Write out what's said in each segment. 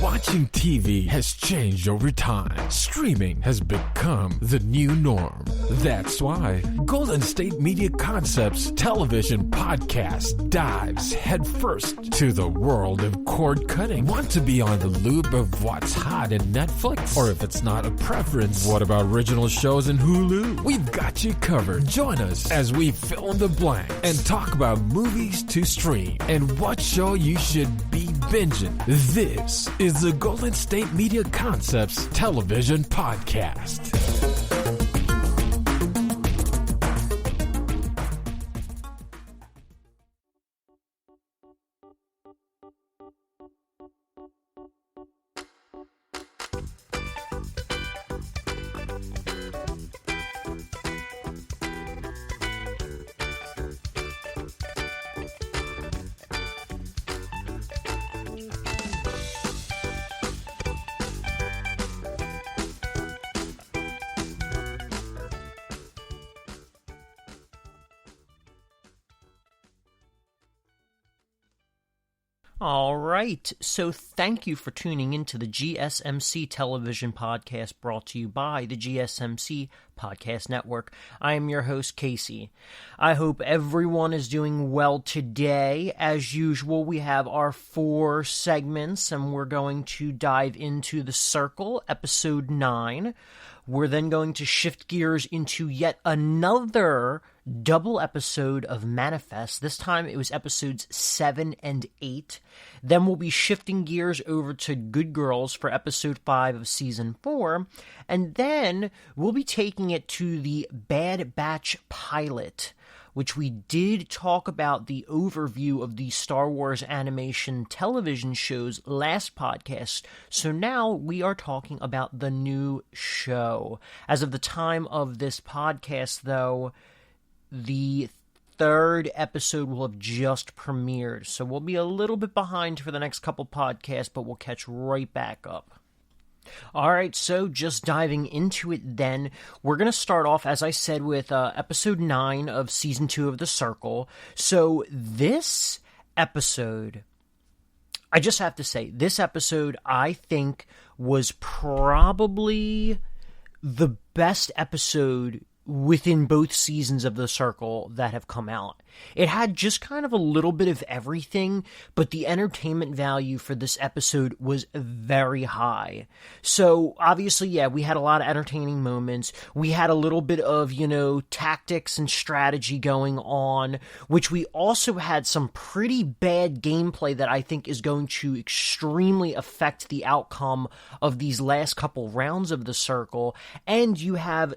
Watching TV has changed over time. Streaming has become the new norm. That's why Golden State Media Concepts television podcast dives headfirst to the world of cord cutting. Want to be on the loop of what's hot in Netflix? Or if it's not a preference, what about original shows in Hulu? We've got you covered. Join us as we fill in the blank and talk about movies to stream and what show you should be binging. This is the Golden State Media Concepts television podcast. All right, so thank you for tuning into the GSMC television podcast brought to you by the GSMC Podcast Network. I am your host, Casey. I hope everyone is doing well today. As usual, we have our 4 segments, and we're going to dive into The Circle, Episode 9. We're then going to shift gears into yet another double episode of Manifest. This time it was episodes 7 and 8. Then we'll be shifting gears over to Good Girls for episode 5 of season 4. And then we'll be taking it to the Bad Batch pilot, which we did talk about the overview of the Star Wars animation television shows last podcast. So now we are talking about the new show. As of the time of this podcast, though, the 3rd episode will have just premiered. So we'll be a little bit behind for the next couple podcasts, but we'll catch right back up. Alright, so just diving into it then, we're going to start off, as I said, with episode 9 of season 2 of The Circle. So this episode, I just have to say, this episode I think was probably the best episode within both seasons of The Circle that have come out. It had just kind of a little bit of everything, but the entertainment value for this episode was very high. So, obviously, yeah, we had a lot of entertaining moments. We had a little bit of, tactics and strategy going on, which we also had some pretty bad gameplay that I think is going to extremely affect the outcome of these last couple rounds of The Circle. And you have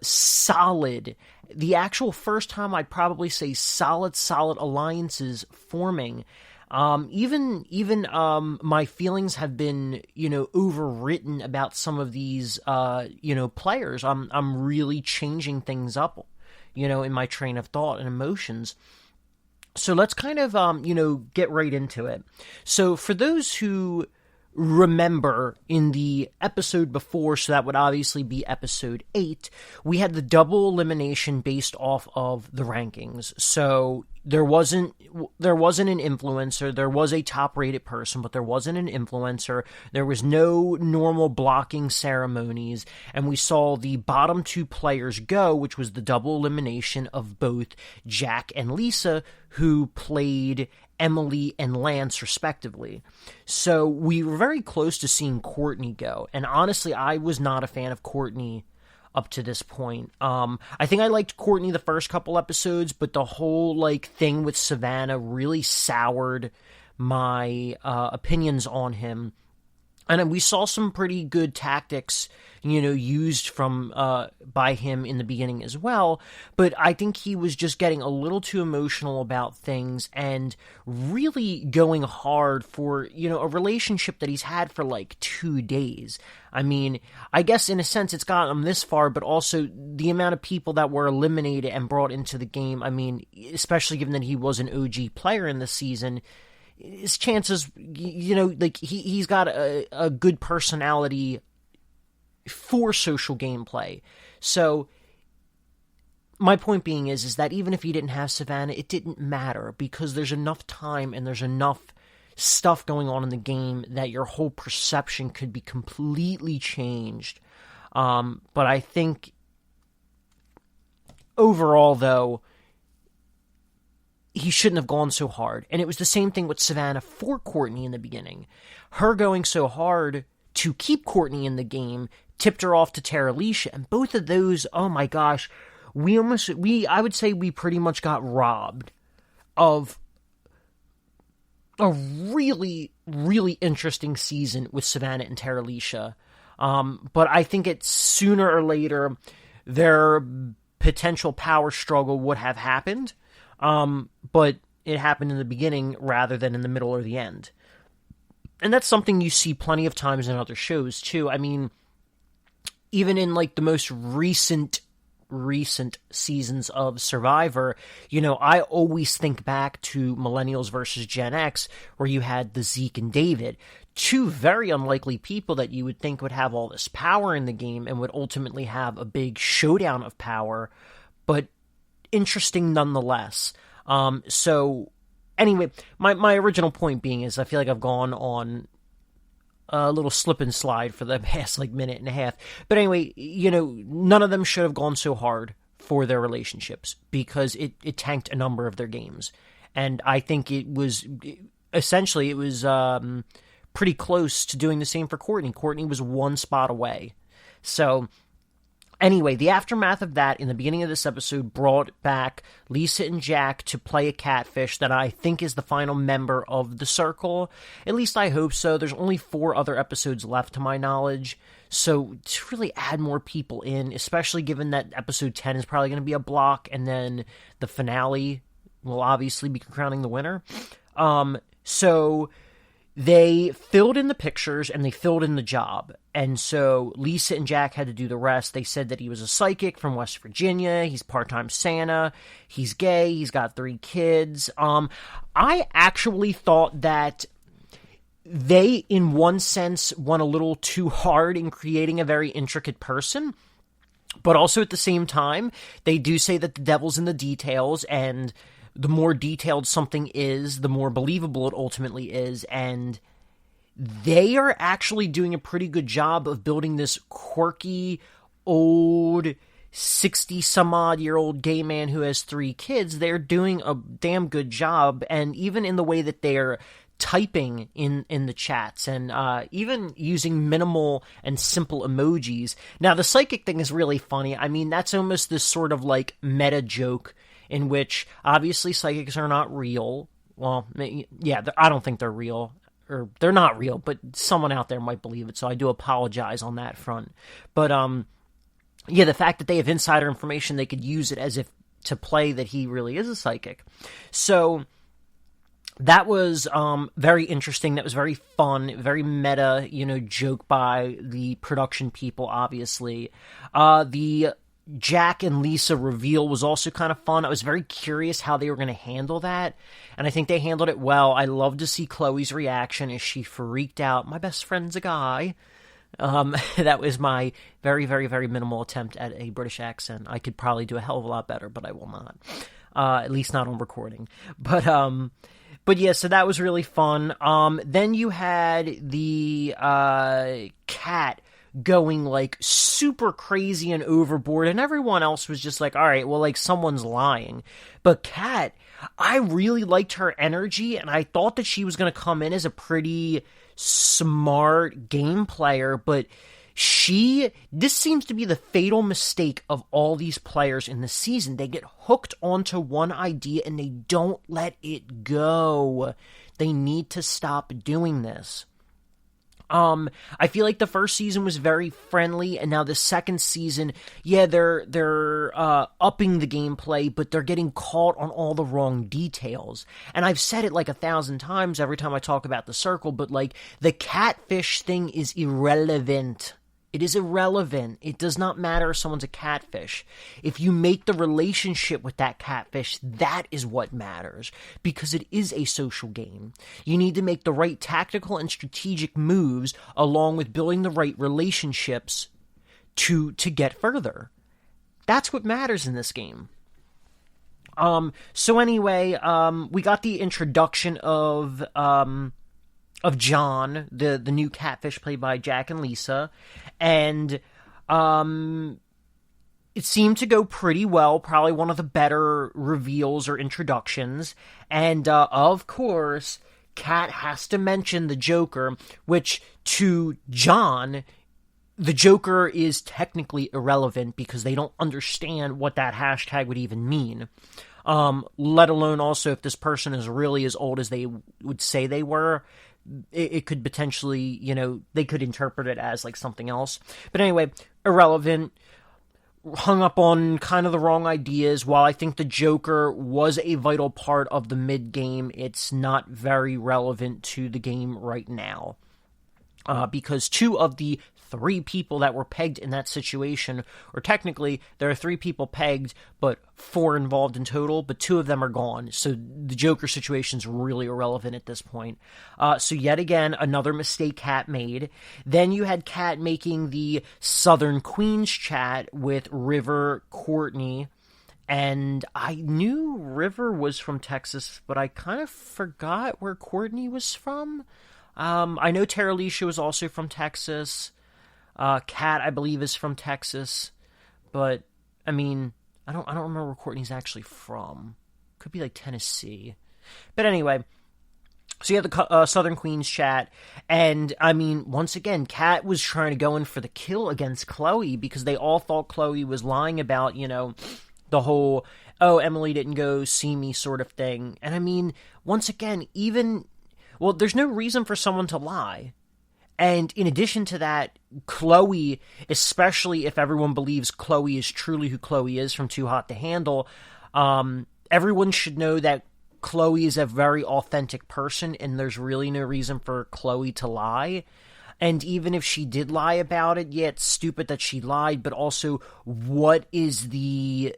the actual first time I'd probably say solid alliances forming. Even my feelings have been, overwritten about some of these, players. I'm really changing things up, in my train of thought and emotions. So let's kind of, get right into it. So for those who remember, in the episode before, so that would obviously be episode 8, we had the double elimination based off of the rankings. So there wasn't an influencer. There was a top-rated person, but there wasn't an influencer. There was no normal blocking ceremonies, and we saw the bottom 2 players go, which was the double elimination of both Jack and Lisa, who played Emily and Lance, respectively. So we were very close to seeing Courtney go, and honestly, I was not a fan of Courtney up to this point. I think I liked Courtney the first couple episodes, but the whole thing with Savannah really soured my opinions on him. And we saw some pretty good tactics, used from by him in the beginning as well. But I think he was just getting a little too emotional about things and really going hard for, a relationship that he's had for 2 days. I mean, I guess in a sense it's gotten him this far, but also the amount of people that were eliminated and brought into the game. I mean, especially given that he was an OG player in the season, his chances, he's got a good personality for social gameplay. So my point being is that even if he didn't have Savannah, it didn't matter, because there's enough time and there's enough, stuff going on in the game that your whole perception could be completely changed. But I think overall, though, he shouldn't have gone so hard. And it was the same thing with Savannah for Courtney in the beginning. Her going so hard to keep Courtney in the game tipped her off to Terralisha. And both of those, oh my gosh, I would say we pretty much got robbed of a really, really interesting season with Savannah and Terralisha. But I think it's sooner or later their potential power struggle would have happened. But it happened in the beginning rather than in the middle or the end. And that's something you see plenty of times in other shows too. I mean, even in like the most recent seasons of Survivor, I always think back to Millennials versus Gen X, where you had the Zeke and David, two very unlikely people that you would think would have all this power in the game and would ultimately have a big showdown of power, but interesting nonetheless. So anyway, my original point being is I feel like I've gone on a little slip and slide for the past minute and a half. But anyway, none of them should have gone so hard for their relationships because it tanked a number of their games. And I think it was pretty close to doing the same for Courtney. Courtney was one spot away. So anyway, the aftermath of that in the beginning of this episode brought back Lisa and Jack to play a catfish that I think is the final member of the circle. At least I hope so. There's only 4 other episodes left to my knowledge. So to really add more people in, especially given that episode 10 is probably going to be a block and then the finale will obviously be crowning the winner. So they filled in the pictures and they filled in the job. And so Lisa and Jack had to do the rest. They said that he was a psychic from West Virginia. He's part-time Santa. He's gay. He's got 3 kids. I actually thought that they, in one sense, went a little too hard in creating a very intricate person. But also at the same time, they do say that the devil's in the details, and the more detailed something is, the more believable it ultimately is, and they are actually doing a pretty good job of building this quirky, old, 60-some-odd-year-old gay man who has 3 kids. They're doing a damn good job, and even in the way that they're typing in the chats, and even using minimal and simple emojis. Now, the psychic thing is really funny. I mean, that's almost this sort of meta joke in which, obviously, psychics are not real. Well, yeah, I don't think they're real. Or they're not real, but someone out there might believe it, so I do apologize on that front. But, yeah, the fact that they have insider information, they could use it as if to play that he really is a psychic. So that was very interesting. That was very fun, very meta, joke by the production people, obviously. The Jack and Lisa reveal was also kind of fun. I was very curious how they were going to handle that, and I think they handled it well. I love to see Chloe's reaction as she freaked out. My best friend's a guy. That was my very, very, very minimal attempt at a British accent. I could probably do a hell of a lot better, but I will not. At least not on recording. But yeah, so that was really fun. Then you had the cat going super crazy and overboard, and everyone else was just all right, well, someone's lying. But Kat, I really liked her energy, and I thought that she was going to come in as a pretty smart game player, but this seems to be the fatal mistake of all these players in the season. They get hooked onto one idea and they don't let it go. They need to stop doing this. I feel like the first season was very friendly, and now the second season, yeah, they're upping the gameplay, but they're getting caught on all the wrong details. And I've said it 1,000 times every time I talk about the circle, but the catfish thing is irrelevant. It is irrelevant. It does not matter if someone's a catfish. If you make the relationship with that catfish, that is what matters, because it is a social game. You need to make the right tactical and strategic moves along with building the right relationships to get further. That's what matters in this game. So anyway, we got the introduction of John, the new catfish played by Jack and Lisa, and it seemed to go pretty well, probably one of the better reveals or introductions, and of course, Kat has to mention the Joker, which to John, the Joker is technically irrelevant because they don't understand what that hashtag would even mean. Let alone also if this person is really as old as they would say they were, it could potentially, they could interpret it as like something else. But anyway, irrelevant, hung up on kind of the wrong ideas. While I think the Joker was a vital part of the mid-game, it's not very relevant to the game right now. Because 2 of the 3 people that were pegged in that situation, or technically there are 3 people pegged, but 4 involved in total, but 2 of them are gone. So the Joker situation's really irrelevant at this point. So yet again, another mistake Kat made. Then you had Kat making the Southern Queens chat with River Courtney, and I knew River was from Texas, but I kind of forgot where Courtney was from. I know Tara Alicia was also from Texas. Kat, I believe, is from Texas, but I mean, I don't remember where Courtney's actually from. Could be like Tennessee, but anyway. So you had the Southern Queens chat, and I mean, once again, Kat was trying to go in for the kill against Chloe because they all thought Chloe was lying about, the whole Emily didn't go see me sort of thing. And I mean, once again, there's no reason for someone to lie. And in addition to that, Chloe, especially if everyone believes Chloe is truly who Chloe is from Too Hot to Handle, everyone should know that Chloe is a very authentic person, and there's really no reason for Chloe to lie. And even if she did lie about it, yeah, it's stupid that she lied, but also, what is the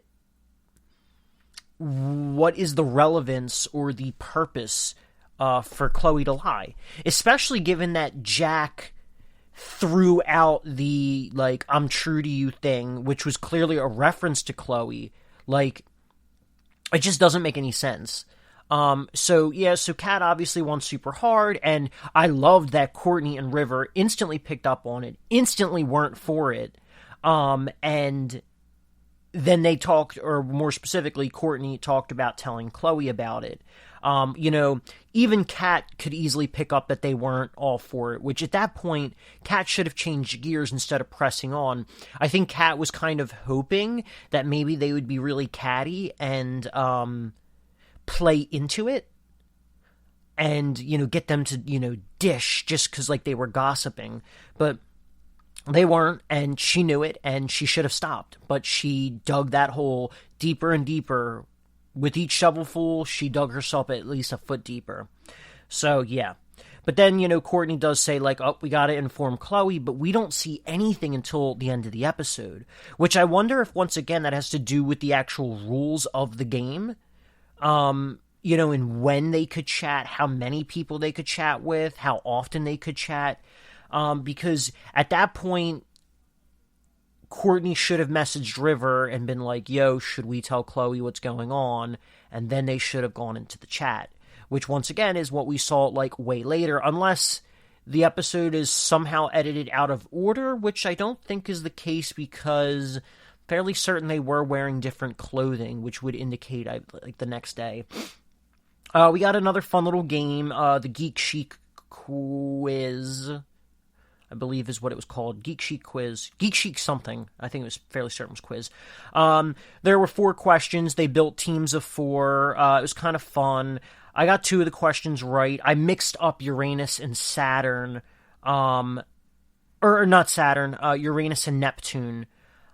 relevance or the purpose for Chloe to lie, especially given that Jack threw out the, I'm true to you thing, which was clearly a reference to Chloe. It just doesn't make any sense. So Kat obviously won super hard, and I loved that Courtney and River instantly picked up on it, instantly weren't for it, and then they talked, or more specifically, Courtney talked about telling Chloe about it. Even Kat could easily pick up that they weren't all for it, which at that point, Kat should have changed gears instead of pressing on. I think Kat was kind of hoping that maybe they would be really catty and play into it and, get them to, dish just because, they were gossiping. But they weren't, and she knew it, and she should have stopped. But she dug that hole deeper and deeper. With each shovelful, she dug herself at least a foot deeper. So, yeah. But then, Courtney does say, we gotta inform Chloe, but we don't see anything until the end of the episode. Which I wonder if, once again, that has to do with the actual rules of the game. And when they could chat, how many people they could chat with, how often they could chat. Because at that point, Courtney should have messaged River and been like, yo, should we tell Chloe what's going on? And then they should have gone into the chat, which once again is what we saw way later, unless the episode is somehow edited out of order, which I don't think is the case because fairly certain they were wearing different clothing, which would indicate the next day. We got another fun little game, the Geek Chic Quiz, I believe is what it was called. Geek Chic Quiz. Geek Chic something. I think it was fairly certain it was quiz. There were 4 questions. They built teams of 4. It was kind of fun. I got 2 of the questions right. I mixed up Uranus and Saturn. Or not Saturn. Uranus and Neptune.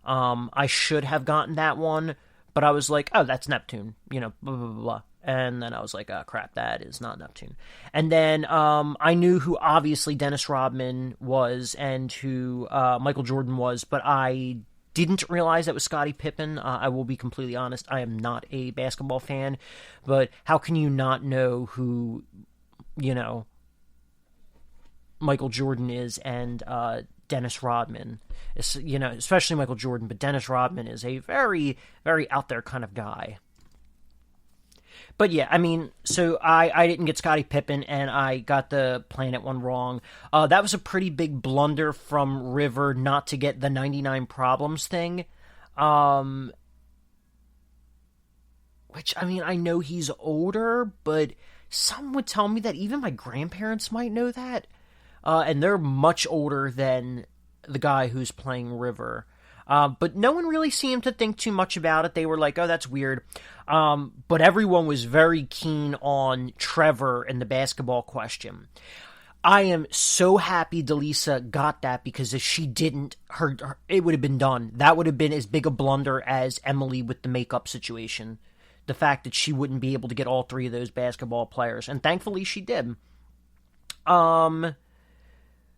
I should have gotten that one, but I was like, oh, that's Neptune. Blah, blah, blah, blah. And then I was like, oh, crap, that is not Neptune. And then I knew who obviously Dennis Rodman was and who Michael Jordan was, but I didn't realize that was Scottie Pippen. I will be completely honest. I am not a basketball fan, but how can you not know who, Michael Jordan is and Dennis Rodman? Especially Michael Jordan, but Dennis Rodman is a very, very out there kind of guy. But yeah, I mean, so I didn't get Scottie Pippen, and I got the Planet one wrong. That was a pretty big blunder from River not to get the 99 Problems thing. Which, I mean, I know he's older, but some would tell me that even my grandparents might know that. And they're much older than the guy who's playing River. But no one really seemed to think too much about it. They were like, oh, that's weird. But everyone was very keen on Trevor and the basketball question. I am so happy Delisa got that, because if she didn't, it would have been done. That would have been as big a blunder as Emily with the makeup situation. The fact that she wouldn't be able to get all three of those basketball players. And thankfully she did.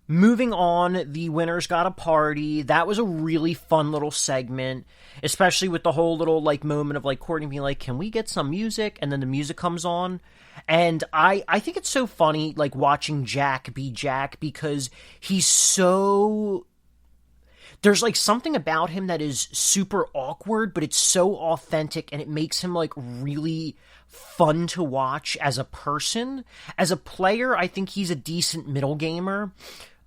Moving on, the winners got a party. That was a really fun little segment, especially with the whole little like moment of like Courtney being like, can we get some music? And then the music comes on. And I think it's so funny, like, watching Jack be Jack, because he's so... There's, like, something about him that is super awkward, but it's so authentic, and it makes him, like, really fun to watch as a person. As a player, I think he's a decent middle gamer.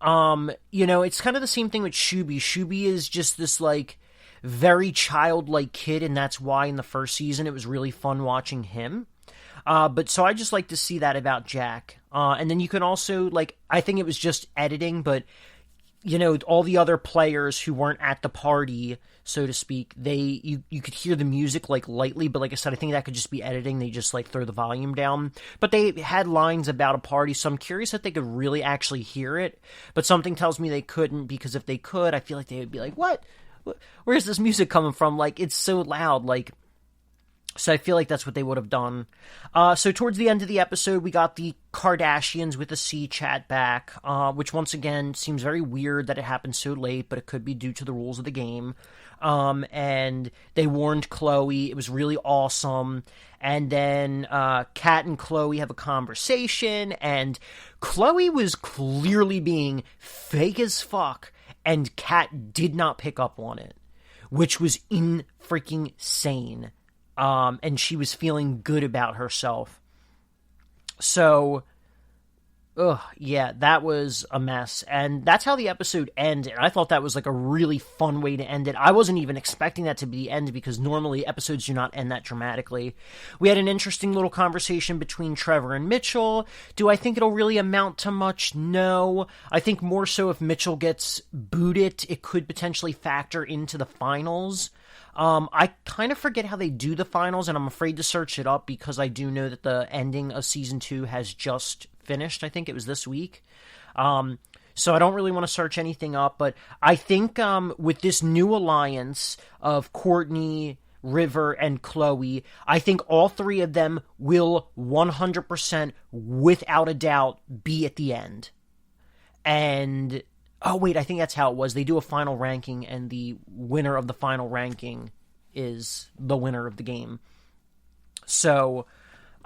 You know, it's kind of the same thing with Shuby. Shuby is just this, like, very childlike kid, and that's why in the first season it was really fun watching him. But so I just like to see that about Jack. And then you can also, like, I think it was just editing, but, you know, all the other players who weren't at the party, so to speak, you could hear the music, like, lightly, but like I said, I think that could just be editing. They just, like, throw the volume down. But they had lines about a party, so I'm curious if they could really actually hear it. But something tells me they couldn't, because if they could, I feel like they would be like, what? Where's this music coming from? Like, it's so loud, like... So I feel like that's what they would have done. So towards the end of the episode, we got the Kardashians with a C chat back, which once again seems very weird that it happened so late, but it could be due to the rules of the game. And they warned Chloe. It was really awesome. And then Kat and Chloe have a conversation, and Chloe was clearly being fake as fuck, and Kat did not pick up on it, which was freaking sane. And she was feeling good about herself. So, yeah, that was a mess. And that's how the episode ended. I thought that was like a really fun way to end it. I wasn't even expecting that to be the end, because normally episodes do not end that dramatically. We had an interesting little conversation between Trevor and Mitchell. Do I think it'll really amount to much? No. I think more so if Mitchell gets booted, it could potentially factor into the finals. I kind of forget how they do the finals, and I'm afraid to search it up, because I do know that the ending of season 2 has just finished. I think it was this week. So I don't really want to search anything up, but I think with this new alliance of Courtney, River, and Chloe, I think all three of them will 100%, without a doubt, be at the end. And... Oh, wait, I think that's how it was. They do a final ranking, and the winner of the final ranking is the winner of the game. So,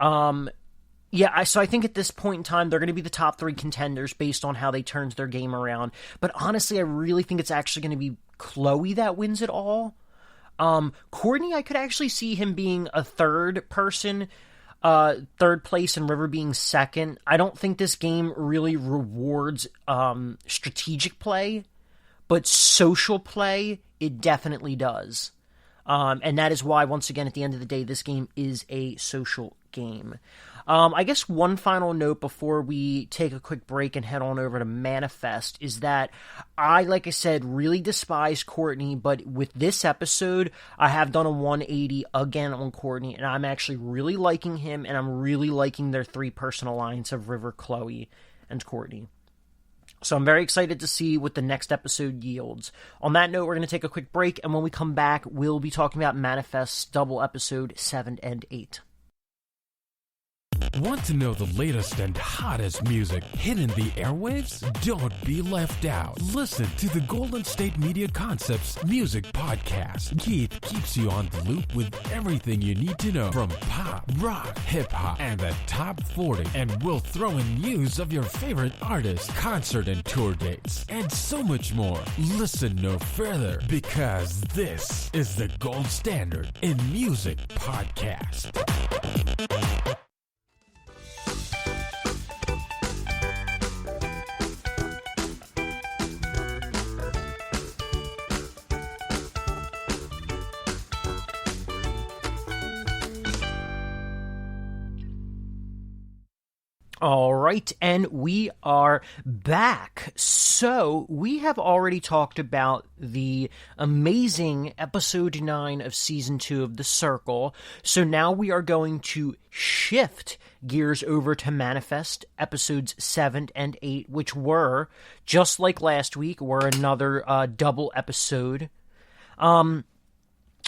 yeah, so I think at this point in time, they're going to be the top 3 contenders based on how they turned their game around. But honestly, I really think it's actually going to be Chloe that wins it all. Courtney, I could actually see him being a third person, third place, and River being second. I don't think this game really rewards strategic play, but social play, it definitely does. And that is why, once again, at the end of the day, this game is a social game. I guess one final note before we take a quick break and head on over to Manifest is that I, like I said, really despise Courtney, but with this episode, I have done a 180 again on Courtney, and I'm actually really liking him, and I'm really liking their 3-person alliance of River, Chloe, and Courtney. So I'm very excited to see what the next episode yields. On that note, we're going to take a quick break, and when we come back, we'll be talking about Manifest's double episode 7 and 8. Want to know the latest and hottest music hitting the airwaves? Don't be left out. Listen to the Golden State Media Concepts Music Podcast. Keith keeps you on the loop with everything you need to know from pop, rock, hip-hop, and the top 40. And we'll throw in news of your favorite artists, concert and tour dates, and so much more. Listen no further, because this is the gold standard in music podcast. All right, and we are back. So, we have already talked about the amazing episode 9 of season 2 of The Circle. So now we are going to shift gears over to Manifest episodes 7 and 8, which were, just like last week, were another double episode.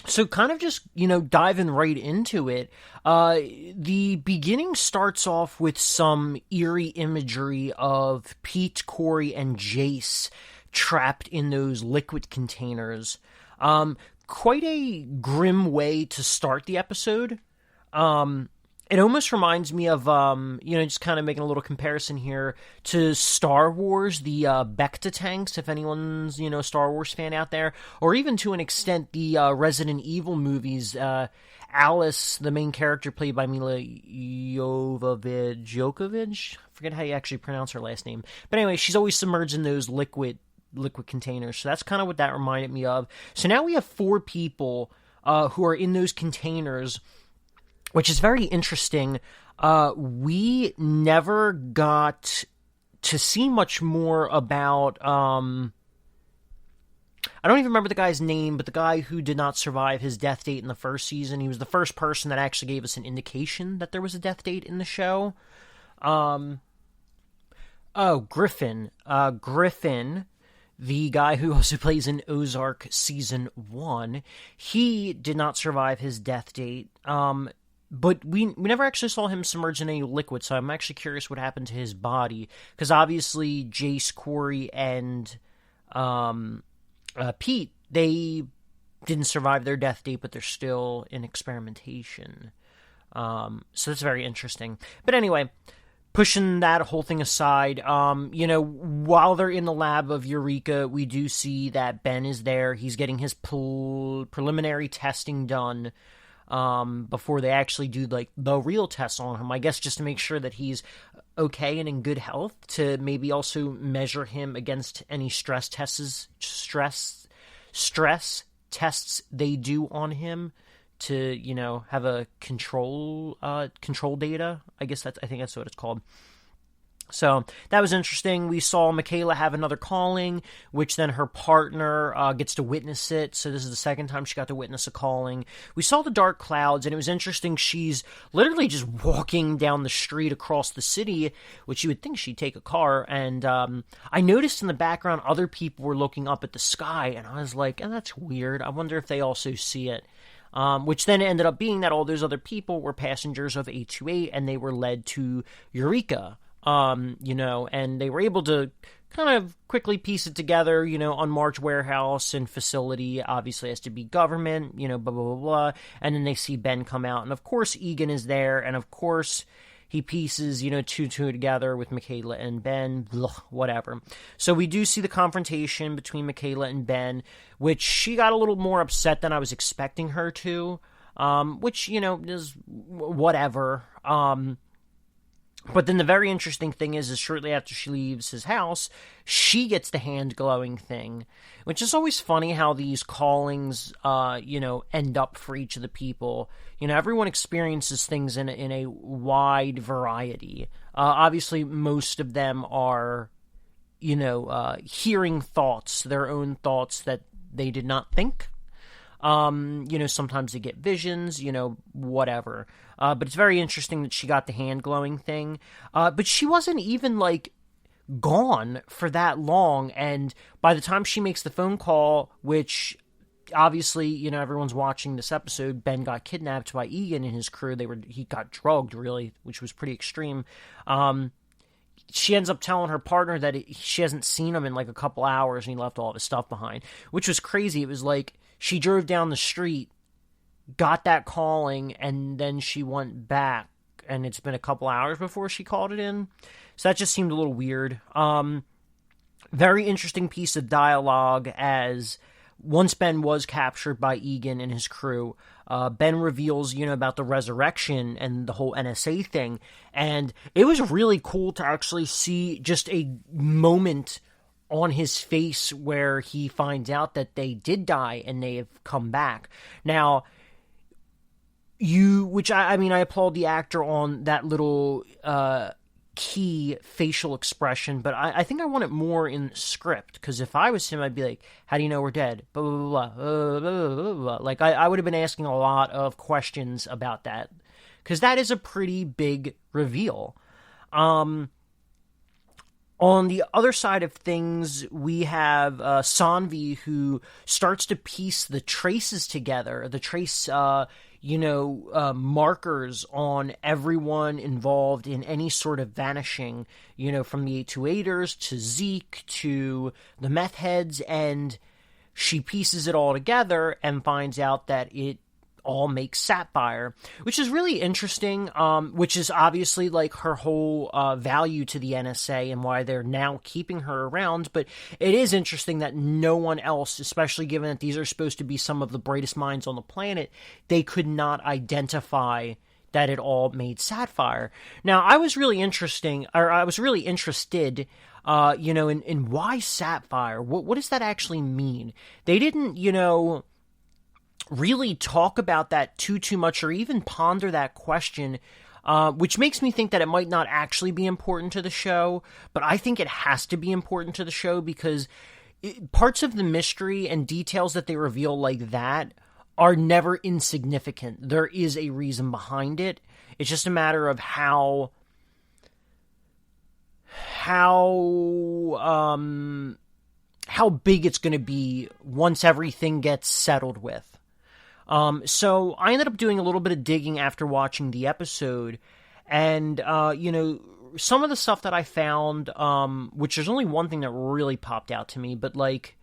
So kind of just, diving right into it, the beginning starts off with some eerie imagery of Pete, Corey, and Jace trapped in those liquid containers. Quite a grim way to start the episode. It almost reminds me of, just kind of making a little comparison here to Star Wars, the Bacta tanks, if anyone's, a Star Wars fan out there, or even to an extent the Resident Evil movies. Alice, the main character played by Mila Jovovich, I forget how you actually pronounce her last name. But anyway, she's always submerged in those liquid containers, so that's kind of what that reminded me of. So now we have 4 people who are in those containers, which is very interesting. We never got to see much more about, I don't even remember the guy's name, but the guy who did not survive his death date in the first season. He was the first person that actually gave us an indication that there was a death date in the show. Griffin. Griffin, the guy who also plays in Ozark season 1, he did not survive his death date. But we never actually saw him submerged in any liquid, so I'm actually curious what happened to his body. Because obviously Jace, Corey, and Pete, they didn't survive their death date, but they're still in experimentation. So that's very interesting. But anyway, pushing that whole thing aside, while they're in the lab of Eureka, we do see that Ben is there. He's getting his preliminary testing done before they actually do the real tests on him, I guess, just to make sure that he's okay and in good health, to maybe also measure him against any stress tests they do on him to, have a control data. I think that's what it's called. So that was interesting. We saw Michaela have another calling, which then her partner gets to witness it. So this is the second time she got to witness a calling. We saw the dark clouds, and it was interesting. She's literally just walking down the street across the city, which you would think she'd take a car. And I noticed in the background other people were looking up at the sky, and I was like, that's weird. I wonder if they also see it. Which then ended up being that all those other people were passengers of 828, and they were led to Eureka. And they were able to kind of quickly piece it together, unmarked warehouse and facility obviously has to be government, blah, blah, blah, blah. And then they see Ben come out, and of course Egan is there, and of course he pieces, two together with Michaela and Ben, blah, whatever. So we do see the confrontation between Michaela and Ben, which she got a little more upset than I was expecting her to, which, is whatever. But then the very interesting thing is shortly after she leaves his house, she gets the hand glowing thing, which is always funny how these callings, end up for each of the people. Everyone experiences things in a wide variety. Obviously, most of them are, hearing thoughts, their own thoughts that they did not think. Sometimes they get visions, whatever. But it's very interesting that she got the hand glowing thing. But she wasn't even gone for that long. And by the time she makes the phone call, which obviously, everyone's watching this episode, Ben got kidnapped by Egan and his crew. He got drugged, really, which was pretty extreme. She ends up telling her partner that she hasn't seen him in a couple hours, and he left all of his stuff behind, which was crazy. It was she drove down the street, got that calling, and then she went back, and it's been a couple hours before she called it in. So that just seemed a little weird. Very interesting piece of dialogue, as once Ben was captured by Egan and his crew, Ben reveals, about the resurrection and the whole NSA thing, and it was really cool to actually see just a moment on his face where he finds out that they did die and they have come back. Now, I applaud the actor on that little key facial expression, but I think I want it more in script, because if I was him, I'd be like, how do you know we're dead? Blah, blah, blah, blah, blah, blah, blah. Like, I would have been asking a lot of questions about that, because that is a pretty big reveal. On the other side of things, we have Sanvi, who starts to piece the traces together, the trace markers on everyone involved in any sort of vanishing, from the 828ers to Zeke to the meth heads, and she pieces it all together and finds out that it all makes Sapphire, which is really interesting, which is obviously like her whole value to the NSA and why they're now keeping her around. But it is interesting that no one else, especially given that these are supposed to be some of the brightest minds on the planet, they could not identify that it all made Sapphire. Now, I was really interested, in why Sapphire. What does that actually mean? They didn't, really talk about that too much, or even ponder that question, which makes me think that it might not actually be important to the show, but I think it has to be important to the show, because parts of the mystery and details that they reveal like that are never insignificant. There is a reason behind it. It's just a matter of how big it's going to be once everything gets settled with. So I ended up doing a little bit of digging after watching the episode, and, some of the stuff that I found, which there's only one thing that really popped out to me, but, like,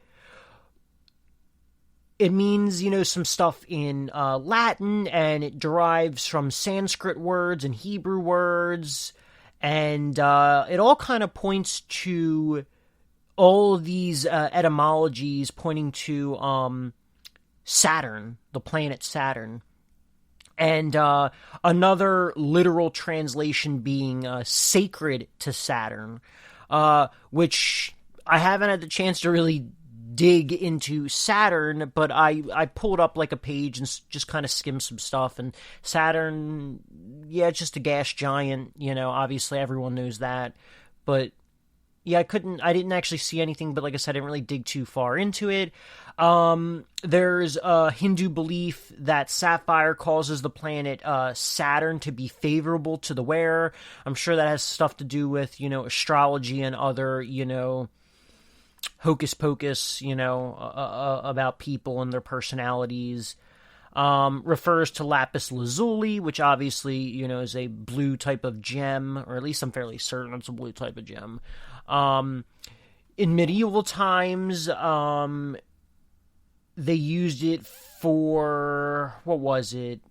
it means, some stuff in, Latin, and it derives from Sanskrit words and Hebrew words, and, it all kind of points to all of these, etymologies pointing to, Saturn, the planet Saturn, and another literal translation being sacred to Saturn, which I haven't had the chance to really dig into Saturn, but I pulled up like a page and just kind of skimmed some stuff, and Saturn, yeah, it's just a gas giant, obviously everyone knows that, but yeah, I didn't actually see anything, but like I said, I didn't really dig too far into it. There's a Hindu belief that Sapphire causes the planet Saturn to be favorable to the wearer. I'm sure that has stuff to do with, astrology and other, hocus pocus, about people and their personalities. Refers to lapis lazuli, which obviously, is a blue type of gem, or at least I'm fairly certain it's a blue type of gem. In medieval times, they used it for, what was it?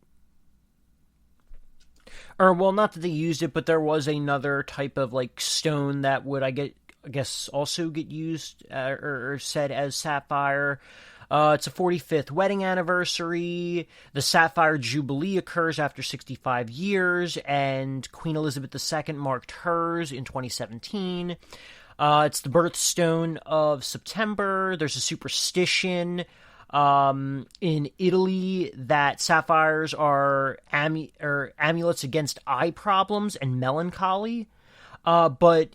Or, well, not that they used it, but there was another type of, like, stone that would, I guess, also get used, or said as sapphire. It's a 45th wedding anniversary. The Sapphire Jubilee occurs after 65 years, and Queen Elizabeth II marked hers in 2017. It's the birthstone of September. There's a superstition in Italy that sapphires are amulets against eye problems and melancholy. But,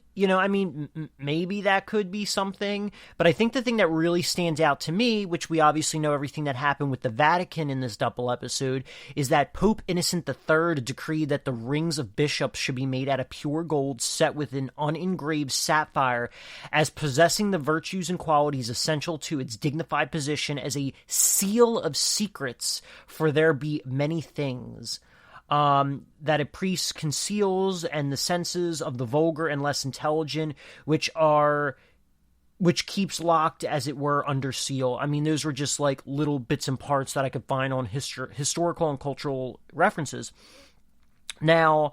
maybe that could be something. But I think the thing that really stands out to me, which we obviously know everything that happened with the Vatican in this double episode, is that Pope Innocent III decreed that the rings of bishops should be made out of pure gold set with an unengraved sapphire, as possessing the virtues and qualities essential to its dignified position as a seal of secrets, for there be many things that a priest conceals, and the senses of the vulgar and less intelligent, which keeps locked, as it were, under seal. I mean, those were just like little bits and parts that I could find on historical and cultural references. Now,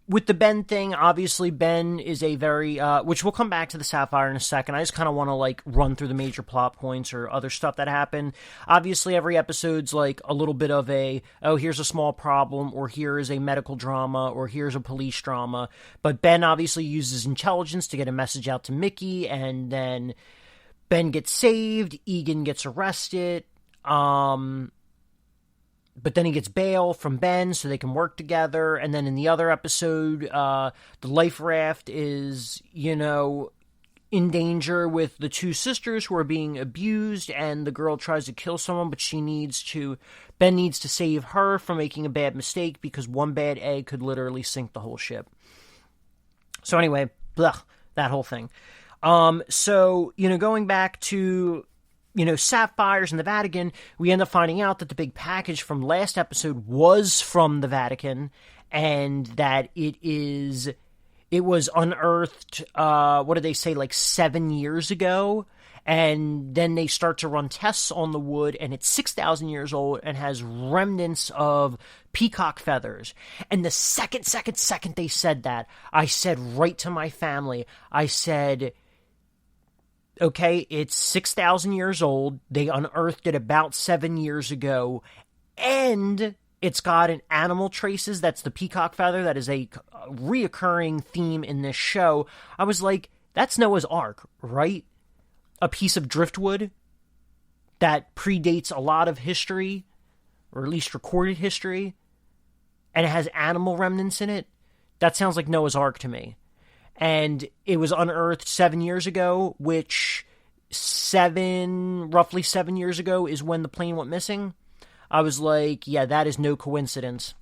with the Ben thing, obviously Ben is a very, which we'll come back to the Sapphire in a second. I just kind of want to like run through the major plot points or other stuff that happened. Obviously every episode's like a little bit of here's a small problem, or here is a medical drama, or here's a police drama. But Ben obviously uses intelligence to get a message out to Mickey, and then Ben gets saved, Egan gets arrested, but then he gets bail from Ben so they can work together. And then in the other episode, the life raft is, in danger with the two sisters who are being abused, and the girl tries to kill someone, but Ben needs to save her from making a bad mistake because one bad egg could literally sink the whole ship. So anyway, that whole thing. So, going back to, sapphires in the Vatican, we end up finding out that the big package from last episode was from the Vatican, and that it was unearthed, what did they say, like 7 years ago, and then they start to run tests on the wood, and it's 6,000 years old and has remnants of peacock feathers. And the second they said that, I said right to my family, I said, okay, it's 6,000 years old. They unearthed it about 7 years ago. And it's got an animal traces. That's the peacock feather. That is a reoccurring theme in this show. I was like, that's Noah's Ark, right? A piece of driftwood that predates a lot of history, or at least recorded history, and it has animal remnants in it. That sounds like Noah's Ark to me. And it was unearthed 7 years ago, which roughly 7 years ago is when the plane went missing. I was like, yeah, that is no coincidence.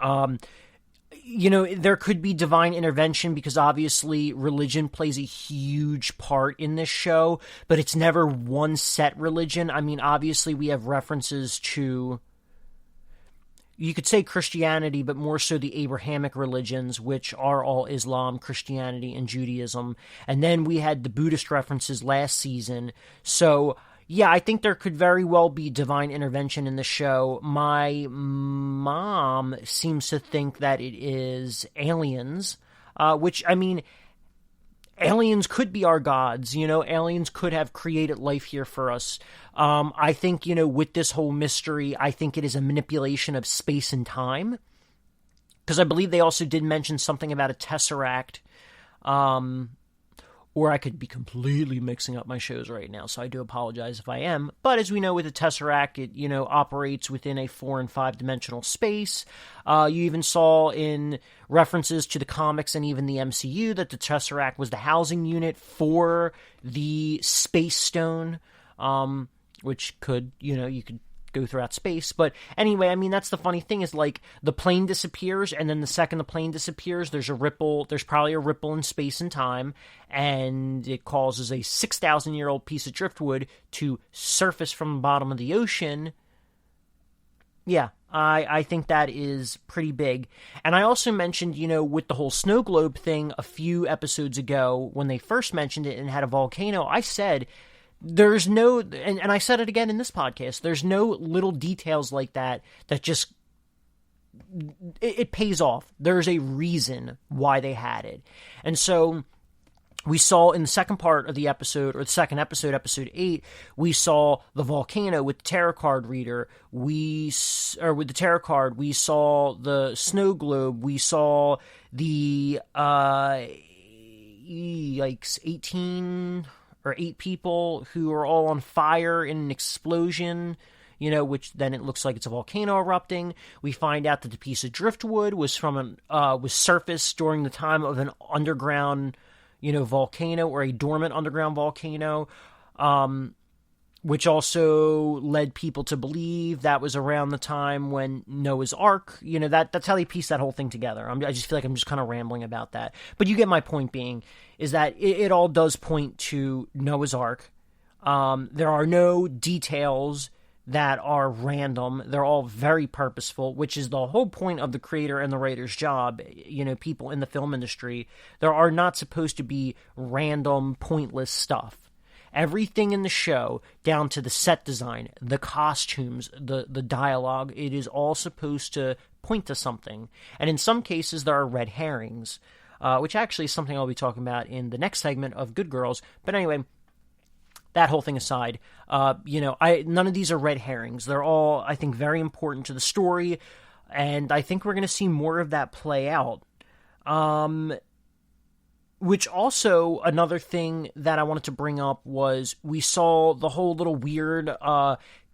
There could be divine intervention because obviously religion plays a huge part in this show, but it's never one set religion. I mean, obviously we have references to, you could say Christianity, but more so the Abrahamic religions, which are all Islam, Christianity, and Judaism. And then we had the Buddhist references last season. So, yeah, I think there could very well be divine intervention in the show. My mom seems to think that it is aliens, which, I mean, aliens could be our gods, aliens could have created life here for us. I think, with this whole mystery, I think it is a manipulation of space and time. Because I believe they also did mention something about a tesseract. Or I could be completely mixing up my shows right now, so I do apologize if I am. But as we know with the tesseract, it, operates within a 4 and 5 dimensional space. You even saw in references to the comics and even the MCU that the tesseract was the housing unit for the Space Stone, which could, you could go throughout space. But anyway, I mean, that's the funny thing is, like, the plane disappears, and then the second the plane disappears, there's probably a ripple in space and time, and it causes a 6,000-year-old piece of driftwood to surface from the bottom of the ocean. Yeah, I think that is pretty big. And I also mentioned, with the whole snow globe thing a few episodes ago, when they first mentioned it and had a volcano, I said, there's no, and I said it again in this podcast, there's no little details like that just, it pays off. There's a reason why they had it. And so we saw in the second part of the episode, or the second episode, episode 8, we saw the volcano with the tarot card reader. With the tarot card, we saw the snow globe. We saw the, 18 or 8 people who are all on fire in an explosion, which then it looks like it's a volcano erupting. We find out that the piece of driftwood was was surfaced during the time of an underground, volcano, or a dormant underground volcano, which also led people to believe that was around the time when Noah's Ark, that's how they piece that whole thing together. I just feel like I'm just kind of rambling about that. But you get my point being, is that it all does point to Noah's Ark. There are no details that are random. They're all very purposeful, which is the whole point of the creator and the writer's job. People in the film industry, there are not supposed to be random, pointless stuff. Everything in the show, down to the set design, the costumes, the dialogue, it is all supposed to point to something. And in some cases, there are red herrings, which actually is something I'll be talking about in the next segment of Good Girls. But anyway, that whole thing aside, none of these are red herrings. They're all, I think, very important to the story, and I think we're going to see more of that play out. Which also, another thing that I wanted to bring up was we saw the whole little weird,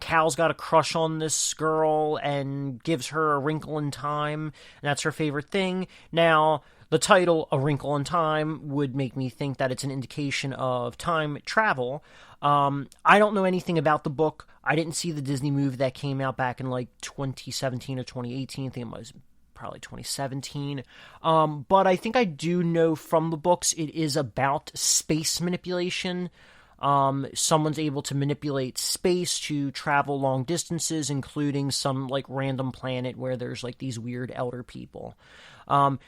Cal's got a crush on this girl and gives her a wrinkle in time, and that's her favorite thing. Now, the title, A Wrinkle in Time, would make me think that it's an indication of time travel. I don't know anything about the book. I didn't see the Disney movie that came out back in like 2017 or 2018. I think it was probably 2017. But I think I do know from the books it is about space manipulation. Someone's able to manipulate space to travel long distances, including some like random planet where there's like these weird elder people.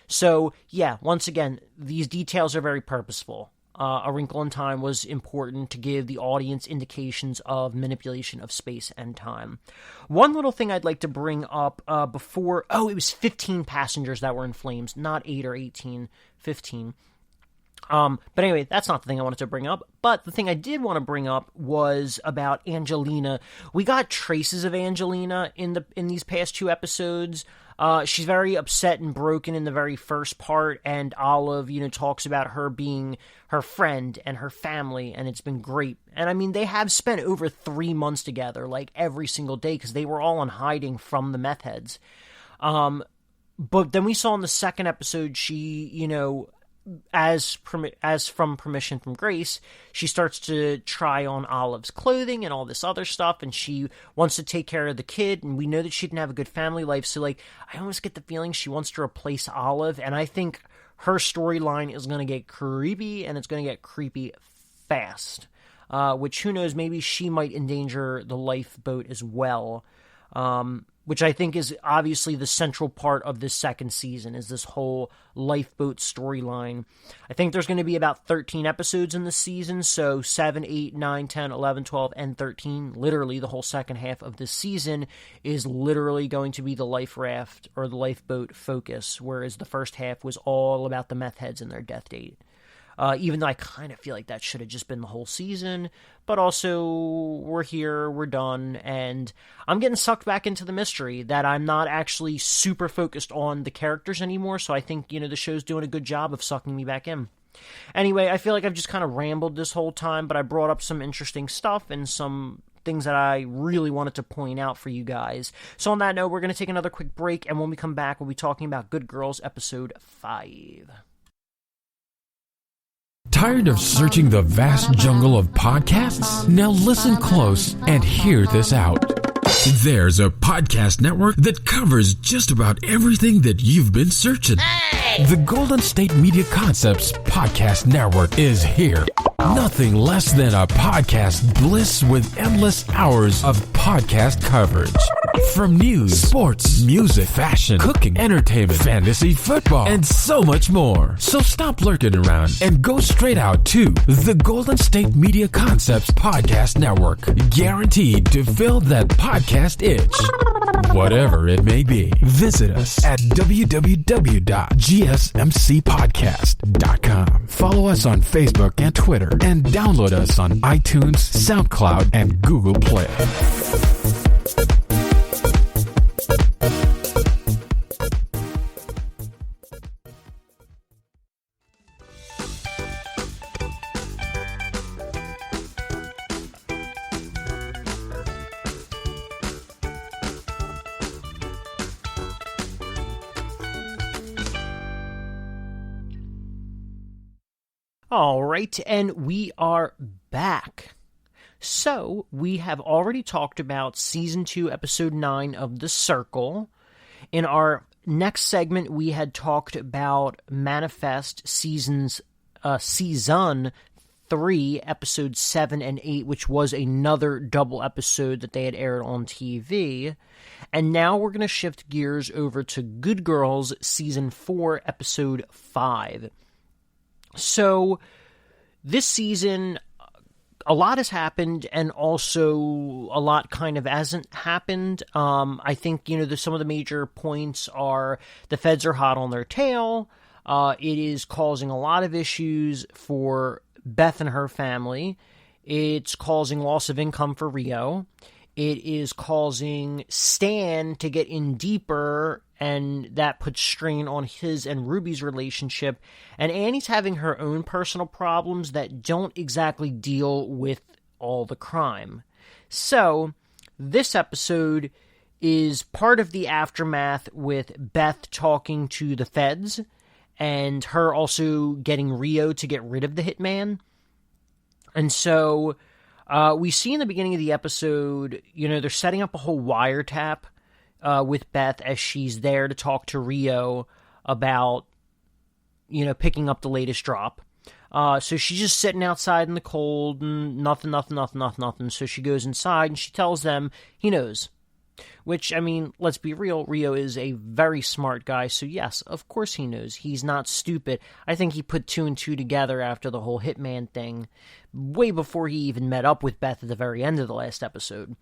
So yeah, once again, these details are very purposeful. A Wrinkle in Time was important to give the audience indications of manipulation of space and time. One little thing I'd like to bring up before... Oh, it was 15 passengers that were in flames, not 8 or 18, 15. But anyway, that's not the thing I wanted to bring up. But the thing I did want to bring up was about Angelina. We got traces of Angelina in these past 2 episodes. She's very upset and broken in the very first part, and Olive, talks about her being her friend and her family, and it's been great. And I mean, they have spent over 3 months together, like every single day, because they were all in hiding from the meth heads. But then we saw in the second episode, she, as from permission from Grace, she starts to try on Olive's clothing and all this other stuff, and she wants to take care of the kid, and we know that she didn't have a good family life, so like I almost get the feeling she wants to replace Olive, and I think her storyline is going to get creepy, and it's going to get creepy fast, which who knows, maybe she might endanger the lifeboat as well, which I think is obviously the central part of this second season, is this whole lifeboat storyline. I think there's going to be about 13 episodes in the season, so 7, 8, 9, 10, 11, 12, and 13, literally the whole second half of this season is literally going to be the life raft or the lifeboat focus, whereas the first half was all about the meth heads and their death date. Even though I kind of feel like that should have just been the whole season, but also we're here, we're done, and I'm getting sucked back into the mystery that I'm not actually super focused on the characters anymore, so I think, the show's doing a good job of sucking me back in. Anyway, I feel like I've just kind of rambled this whole time, but I brought up some interesting stuff and some things that I really wanted to point out for you guys. So on that note, we're going to take another quick break, and when we come back, we'll be talking about Good Girls Episode 5. Tired of searching the vast jungle of podcasts? Now listen close and hear this out. There's a podcast network that covers just about everything that you've been searching. Hey! The Golden State Media Concepts Podcast Network is here. Nothing less than a podcast bliss with endless hours of podcast coverage. From news, sports, music, fashion, cooking, entertainment, fantasy, football, and so much more. So stop lurking around and go straight out to the Golden State Media Concepts Podcast Network. Guaranteed to fill that podcast itch. Whatever it may be. Visit us at www.gsmcpodcast.com. Follow us on Facebook and Twitter, and download us on iTunes, SoundCloud, and Google Play. All right, and we are back. So, we have already talked about Season 2, Episode 9 of The Circle. In our next segment, we had talked about Manifest Season 3, Episodes 7 and 8, which was another double episode that they had aired on TV. And now we're going to shift gears over to Good Girls Season 4, Episode 5. So, this season, a lot has happened, and also a lot kind of hasn't happened. I think, some of the major points are the feds are hot on their tail. It is causing a lot of issues for Beth and her family. It's causing loss of income for Rio. it is causing Stan to get in deeper, and that puts strain on his and Ruby's relationship. And Annie's having her own personal problems that don't exactly deal with all the crime. So, this episode is part of the aftermath with Beth talking to the feds, and her also getting Rio to get rid of the hitman. And so we see in the beginning of the episode, they're setting up a whole wiretap with Beth as she's there to talk to Rio about, picking up the latest drop. So she's just sitting outside in the cold and nothing. So she goes inside and she tells them he knows. Which, let's be real, Rio is a very smart guy, so yes, of course he knows. He's not stupid. I think he put 2 and 2 together after the whole hitman thing, way before he even met up with Beth at the very end of the last episode.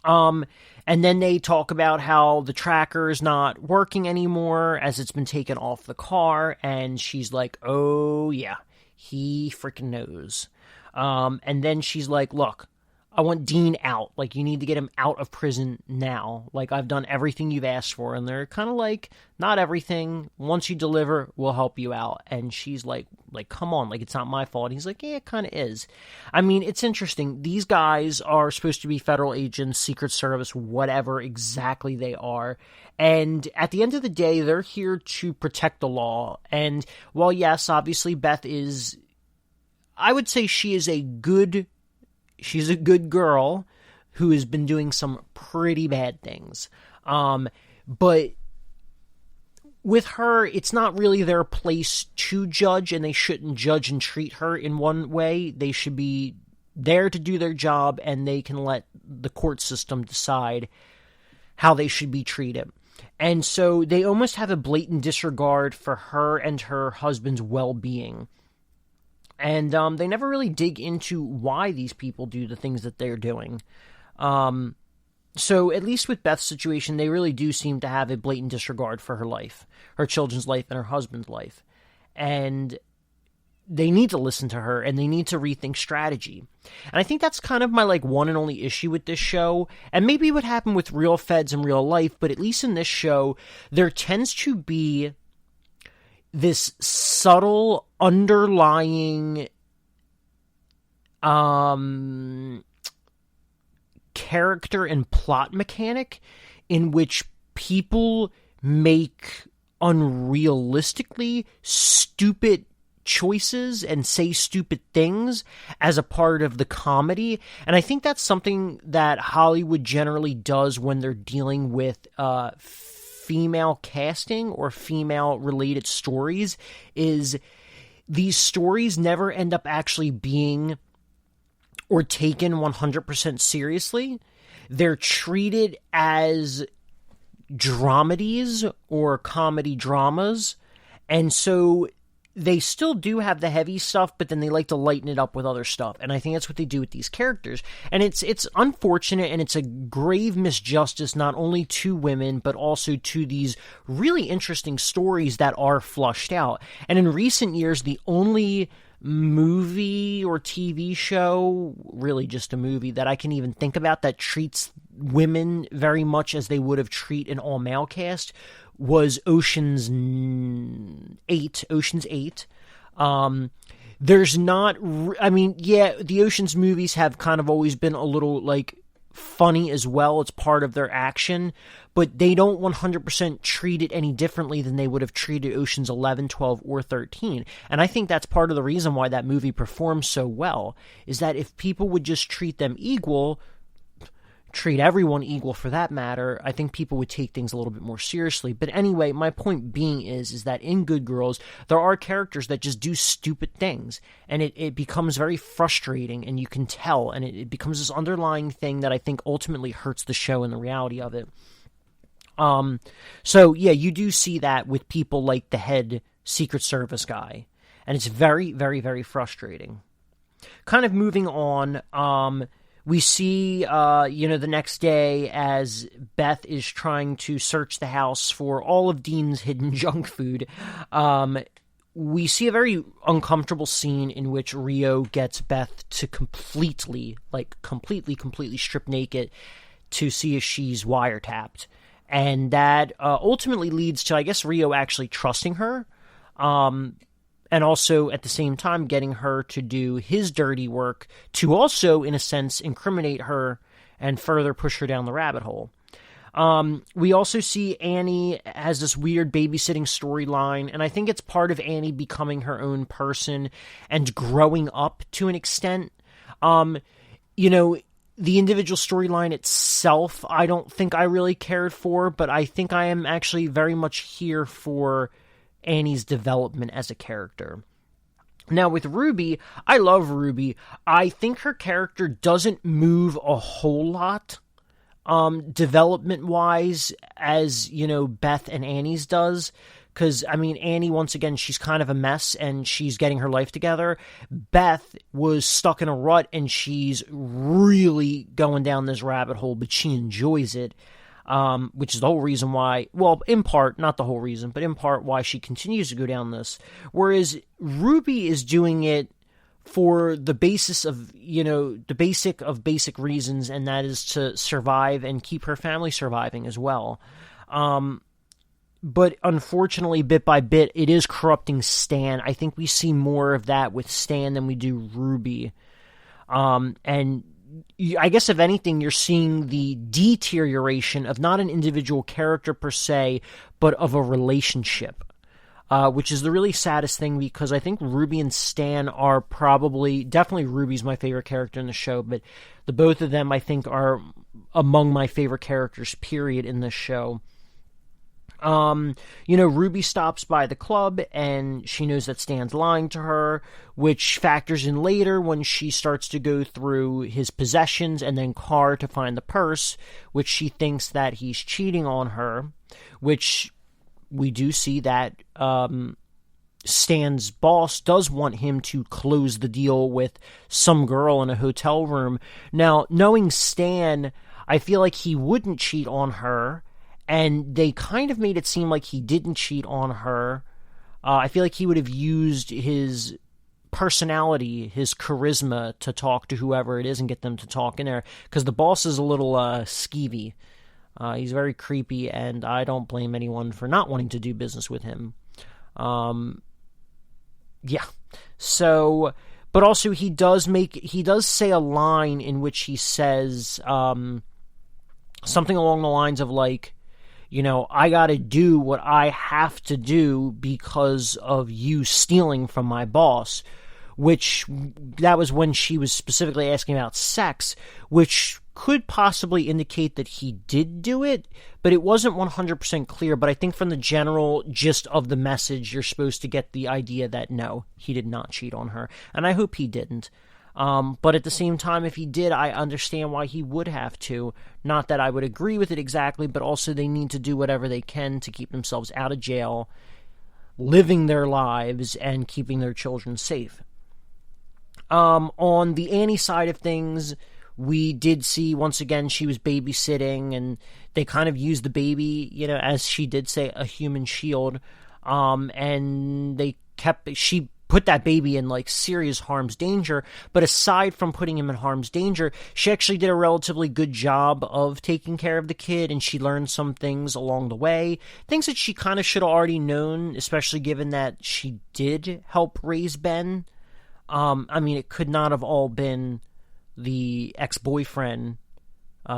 And then they talk about how the tracker's not working anymore, as it's been taken off the car, and she's like, oh yeah, he freaking knows. And then she's like, look, I want Dean out. Like, you need to get him out of prison now. Like, I've done everything you've asked for. And they're kind of like, not everything. Once you deliver, we'll help you out. And she's like, come on. Like, it's not my fault. And he's like, yeah, it kind of is. It's interesting. These guys are supposed to be federal agents, Secret Service, whatever exactly they are. And at the end of the day, they're here to protect the law. And while, yes, obviously Beth is, I would say she's a good girl who has been doing some pretty bad things. But with her, it's not really their place to judge, and they shouldn't judge and treat her in one way. They should be there to do their job, and they can let the court system decide how they should be treated. And so they almost have a blatant disregard for her and her husband's well-being. And they never really dig into why these people do the things that they're doing. So at least with Beth's situation, they really do seem to have a blatant disregard for her life, her children's life, and her husband's life. And they need to listen to her, and they need to rethink strategy. And I think that's kind of my one and only issue with this show. And maybe it would happen with real feds in real life, but at least in this show, there tends to be this subtle underlying character and plot mechanic in which people make unrealistically stupid choices and say stupid things as a part of the comedy. And I think that's something that Hollywood generally does when they're dealing with female casting or female related stories, is these stories never end up actually being or taken 100% seriously. They're treated as dramedies or comedy dramas, and so they still do have the heavy stuff, but then they like to lighten it up with other stuff. And I think that's what they do with these characters. And it's unfortunate, and it's a grave misjustice, not only to women, but also to these really interesting stories that are flushed out. And in recent years, the only movie or TV show, really just a movie, that I can even think about that treats women very much as they would have treated an all-male cast was Ocean's 8. There's not, the Ocean's movies have kind of always been a little, funny as well. It's part of their action, but they don't 100% treat it any differently than they would have treated Ocean's 11, 12, or 13. And I think that's part of the reason why that movie performs so well, is that if people would just treat them equal, treat everyone equal for that matter, I think people would take things a little bit more seriously. But anyway, my point being is that in Good Girls, there are characters that just do stupid things, and it becomes very frustrating, and you can tell, and it becomes this underlying thing that I think ultimately hurts the show and the reality of it. So yeah, you do see that with people like the head Secret Service guy, and it's very, very, very frustrating. Kind of moving on, we see, the next day as Beth is trying to search the house for all of Dean's hidden junk food. we see a very uncomfortable scene in which Rio gets Beth to completely strip naked to see if she's wiretapped. And that ultimately leads to, I guess, Rio actually trusting her, and also at the same time getting her to do his dirty work to also, in a sense, incriminate her and further push her down the rabbit hole. We also see Annie has this weird babysitting storyline, and I think it's part of Annie becoming her own person and growing up to an extent. The individual storyline itself, I don't think I really cared for, but I think I am actually very much here for Annie's development as a character. Now, with Ruby, I love Ruby. I think her character doesn't move a whole lot, development-wise, as, Beth and Annie's does. Because, Annie, once again, she's kind of a mess, and she's getting her life together. Beth was stuck in a rut, and she's really going down this rabbit hole, but she enjoys it, which is the whole reason why, well, in part, not the whole reason, but in part why she continues to go down this. Whereas Ruby is doing it for the basis of, the basic reasons, and that is to survive and keep her family surviving as well. But unfortunately, bit by bit, it is corrupting Stan. I think we see more of that with Stan than we do Ruby. And I guess, if anything, you're seeing the deterioration of not an individual character per se, but of a relationship. Which is the really saddest thing, because I think Ruby and Stan are definitely Ruby's my favorite character in the show, but the both of them, I think, are among my favorite characters, period, in this show. Ruby stops by the club, and she knows that Stan's lying to her, which factors in later when she starts to go through his possessions and then car to find the purse, which she thinks that he's cheating on her, which we do see that Stan's boss does want him to close the deal with some girl in a hotel room. Now, knowing Stan, I feel like he wouldn't cheat on her, and they kind of made it seem like he didn't cheat on her. I feel like he would have used his personality, his charisma, to talk to whoever it is and get them to talk in there, because the boss is a little skeevy. He's very creepy, and I don't blame anyone for not wanting to do business with him. Yeah. So, but also he does say a line in which he says something along the lines of, like, I gotta do what I have to do because of you stealing from my boss, which that was when she was specifically asking about sex, which could possibly indicate that he did do it, but it wasn't 100% clear. But I think from the general gist of the message, you're supposed to get the idea that no, he did not cheat on her, and I hope he didn't. But at the same time, if he did, I understand why he would have to. Not that I would agree with it exactly, but also they need to do whatever they can to keep themselves out of jail, living their lives, and keeping their children safe. On the Annie side of things, we did see, once again, she was babysitting, and they kind of used the baby, as she did say, a human shield, and she put that baby in, like, serious harm's danger. But aside from putting him in harm's danger, she actually did a relatively good job of taking care of the kid, and she learned some things along the way, things that she kind of should have already known, especially given that she did help raise Ben. It could not have all been the ex-boyfriend,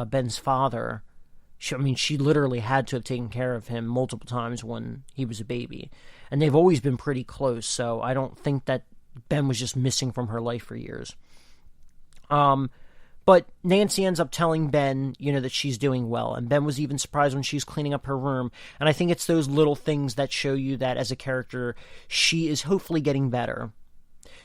Ben's father. She literally had to have taken care of him multiple times when he was a baby. And they've always been pretty close, so I don't think that Ben was just missing from her life for years. But Nancy ends up telling Ben, that she's doing well. And Ben was even surprised when she's cleaning up her room. And I think it's those little things that show you that as a character, she is hopefully getting better.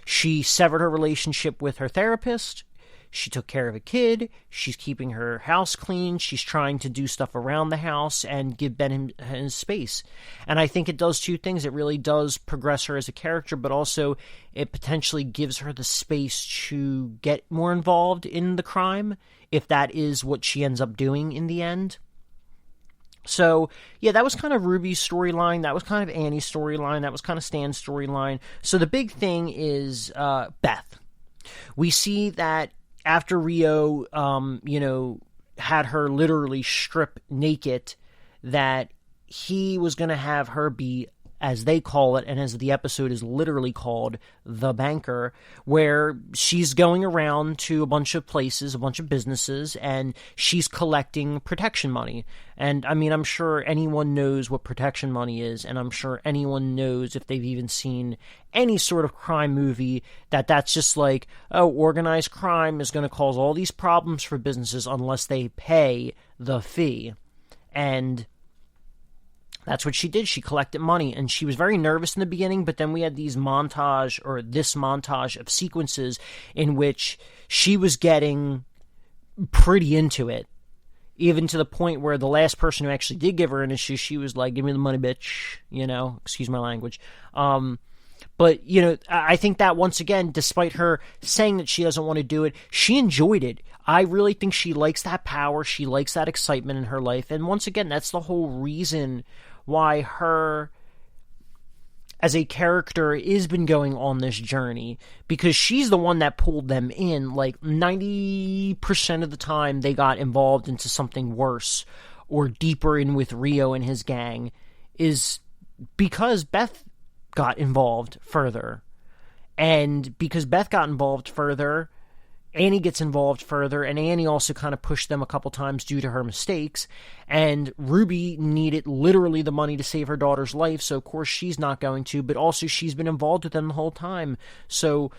She severed her relationship with her therapist. She took care of a kid. She's keeping her house clean. She's trying to do stuff around the house and give Ben his space. And I think it does two things. It really does progress her as a character, but also it potentially gives her the space to get more involved in the crime, if that is what she ends up doing in the end. So, yeah, that was kind of Ruby's storyline. That was kind of Annie's storyline. That was kind of Stan's storyline. So the big thing is Beth. We see that after Rio, had her literally strip naked, that he was going to have her be, as they call it, and as the episode is literally called, the banker, where she's going around to a bunch of places, a bunch of businesses, and she's collecting protection money. And, I mean, I'm sure anyone knows what protection money is, and I'm sure anyone knows, if they've even seen any sort of crime movie, that that's just like, oh, organized crime is going to cause all these problems for businesses unless they pay the fee. And that's what she did. She collected money, and she was very nervous in the beginning, but then we had this montage of sequences in which she was getting pretty into it, even to the point where the last person who actually did give her an issue, she was like, give me the money, bitch, excuse my language. But, I think that, once again, despite her saying that she doesn't want to do it, she enjoyed it. I really think she likes that power. She likes that excitement in her life. And once again, that's the whole reason why her, as a character, has been going on this journey, because she's the one that pulled them in. Like 90% of the time they got involved into something worse or deeper in with Rio and his gang is because Beth got involved further. And because Beth got involved further, Annie gets involved further, and Annie also kind of pushed them a couple times due to her mistakes, and Ruby needed literally the money to save her daughter's life, so of course she's not going to, but also she's been involved with them the whole time, so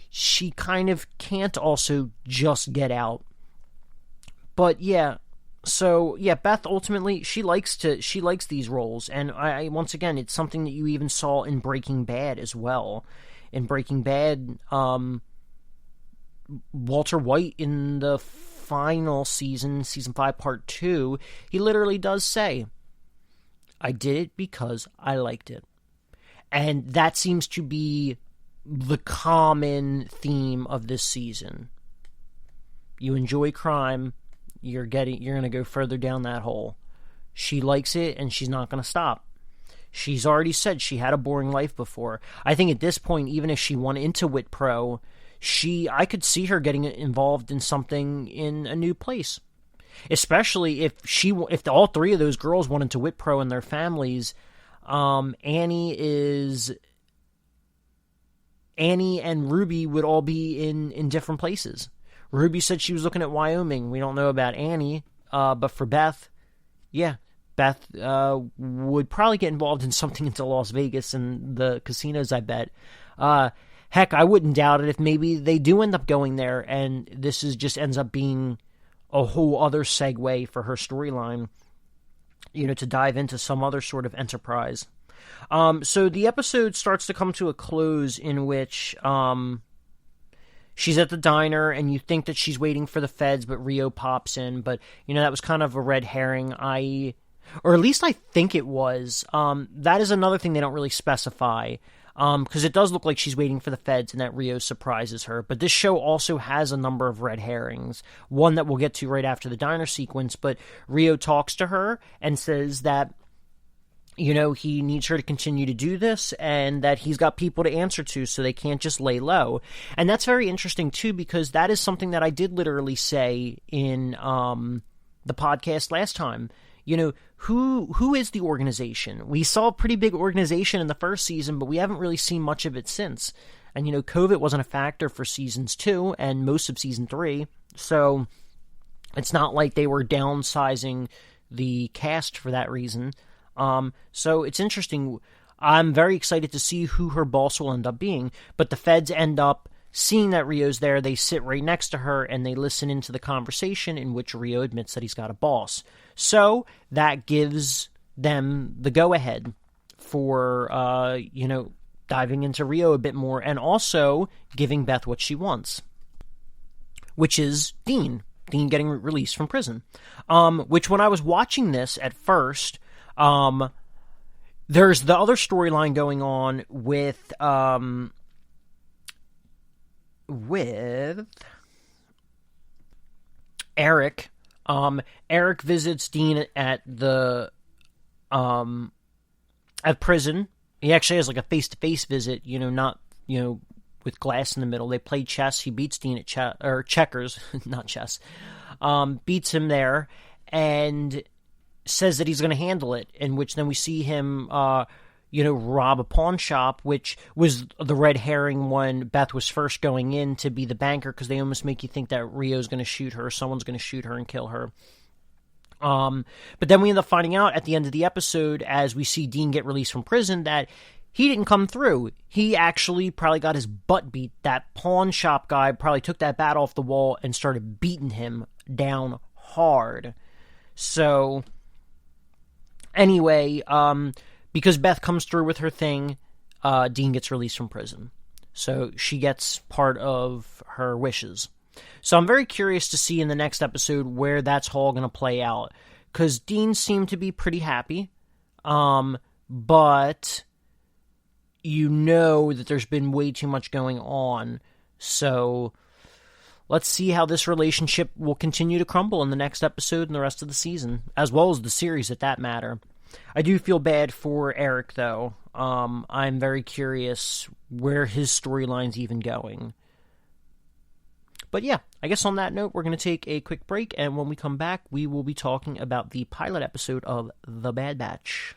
she kind of can't also just get out. But yeah, so yeah, Beth ultimately, she likes these roles, and I once again, it's something that you even saw in Breaking Bad as well. In Breaking Bad, Walter White, in the final season 5, part 2, he literally does say, I did it because I liked it. And that seems to be the common theme of this season. You enjoy crime, you're going to go further down that hole. She likes it, and she's not going to stop. She's already said she had a boring life before. I think at this point, even if she went into Wit Pro, I could see her getting involved in something in a new place. Especially if all three of those girls went into Wit Pro and their families. Annie and Ruby would all be in different places. Ruby said she was looking at Wyoming. We don't know about Annie, but for Beth, yeah, Beth would probably get involved in something into Las Vegas and the casinos, I bet. Heck, I wouldn't doubt it if maybe they do end up going there, and this just ends up being a whole other segue for her storyline, to dive into some other sort of enterprise. So the episode starts to come to a close in which she's at the diner, and you think that she's waiting for the feds, but Rio pops in. But, that was kind of a red herring. Or at least I think it was. That is another thing they don't really specify. Because it does look like she's waiting for the feds and that Rio surprises her. But this show also has a number of red herrings. One that we'll get to right after the diner sequence. But Rio talks to her and says that, he needs her to continue to do this and that he's got people to answer to, so they can't just lay low. And that's very interesting, too, because that is something that I did literally say in the podcast last time. Who is the organization? We saw a pretty big organization in the first season, but we haven't really seen much of it since. And, COVID wasn't a factor for seasons 2 and most of season 3. So it's not like they were downsizing the cast for that reason. So it's interesting. I'm very excited to see who her boss will end up being. But the feds end up seeing that Rio's there. They sit right next to her and they listen into the conversation in which Rio admits that he's got a boss. So that gives them the go-ahead for, diving into Rio a bit more and also giving Beth what she wants, which is Dean getting released from prison. Which when I was watching this at first, there's the other storyline going on with Eric, Eric visits Dean at the at prison. He actually has like a face-to-face visit, not, with glass in the middle. They play chess. He beats Dean at checkers, not chess. Beats him there and says that he's going to handle it, in which then we see him, rob a pawn shop, which was the red herring when Beth was first going in to be the banker, because they almost make you think that Rio's going to shoot her, someone's going to shoot her and kill her. But then we end up finding out at the end of the episode, as we see Dean get released from prison, that he didn't come through. He actually probably got his butt beat. That pawn shop guy probably took that bat off the wall and started beating him down hard. So, anyway, because Beth comes through with her thing, Dean gets released from prison. So she gets part of her wishes. So I'm very curious to see in the next episode where that's all going to play out. Because Dean seemed to be pretty happy. But that there's been way too much going on. So let's see how this relationship will continue to crumble in the next episode and the rest of the season. As well as the series, at that matter. I do feel bad for Eric, though. I'm very curious where his storyline's even going. But yeah, I guess on that note, we're going to take a quick break, and when we come back, we will be talking about the pilot episode of The Bad Batch.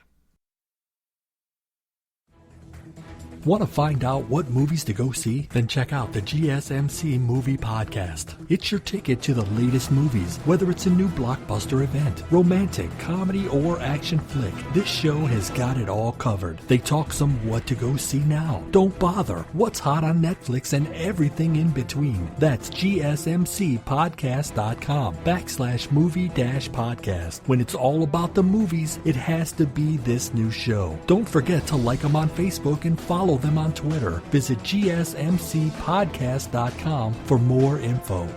Want to find out what movies to go see? Then check out the GSMC Movie Podcast. It's your ticket to the latest movies, whether it's a new blockbuster event, romantic, comedy, or action flick. This show has got it all covered. They talk some what to go see now. Don't bother. What's hot on Netflix and everything in between. That's gsmcpodcast.com/movie-podcast. When it's all about the movies, it has to be this new show. Don't forget to like them on Facebook and follow them on Twitter. Visit gsmcpodcast.com for more info.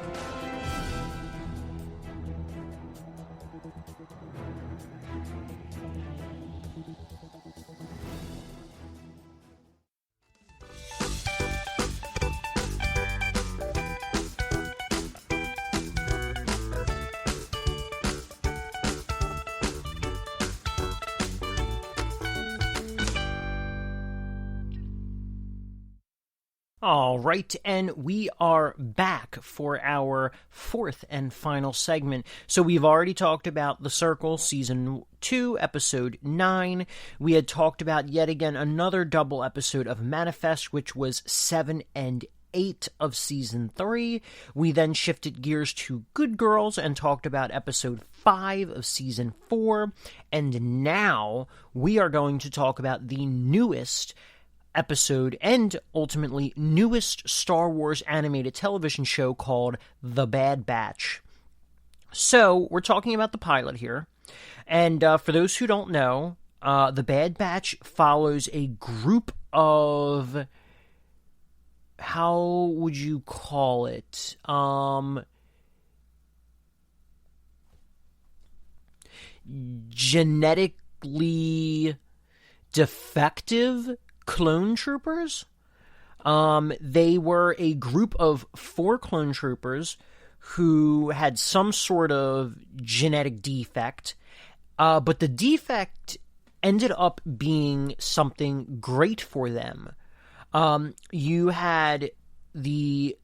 All right, and we are back for our fourth and final segment. So we've already talked about The Circle, Season 2, Episode 9. We had talked about yet again another double episode of Manifest, which was 7 and 8 of Season 3. We then shifted gears to Good Girls and talked about Episode 5 of Season 4. And now we are going to talk about the newest episode and ultimately newest Star Wars animated television show called The Bad Batch. So we're talking about the pilot here, and for those who don't know, The Bad Batch follows a group of, how would you call it, genetically defective clone troopers. They were a group of 4 clone troopers who had some sort of genetic defect, but the defect ended up being something great for them. You had the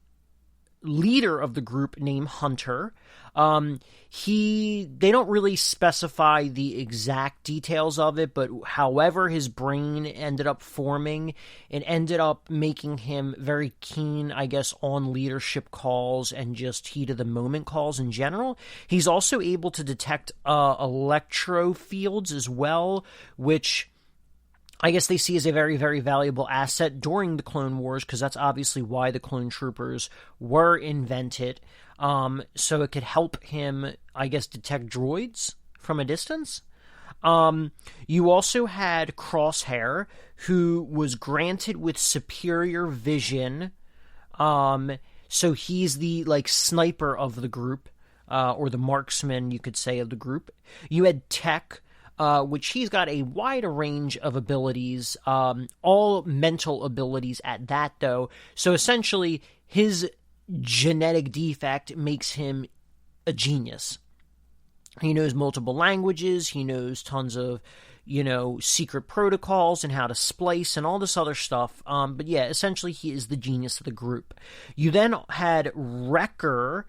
leader of the group named Hunter. They don't really specify the exact details of it, but however his brain ended up forming, it ended up making him very keen, I guess, on leadership calls and just heat of the moment calls in general. He's also able to detect electro fields as well, which I guess they see as a very, very valuable asset during the Clone Wars, because that's obviously why the clone troopers were invented. So it could help him, I guess, detect droids from a distance. You also had Crosshair, who was granted with superior vision. So he's the, sniper of the group, or the marksman, you could say, of the group. You had Tech, which he's got a wider range of abilities, all mental abilities at that, though. So essentially, his genetic defect makes him a genius. He knows multiple languages. He knows tons of, secret protocols and how to splice and all this other stuff. But yeah, essentially he is the genius of the group. You then had Wrecker,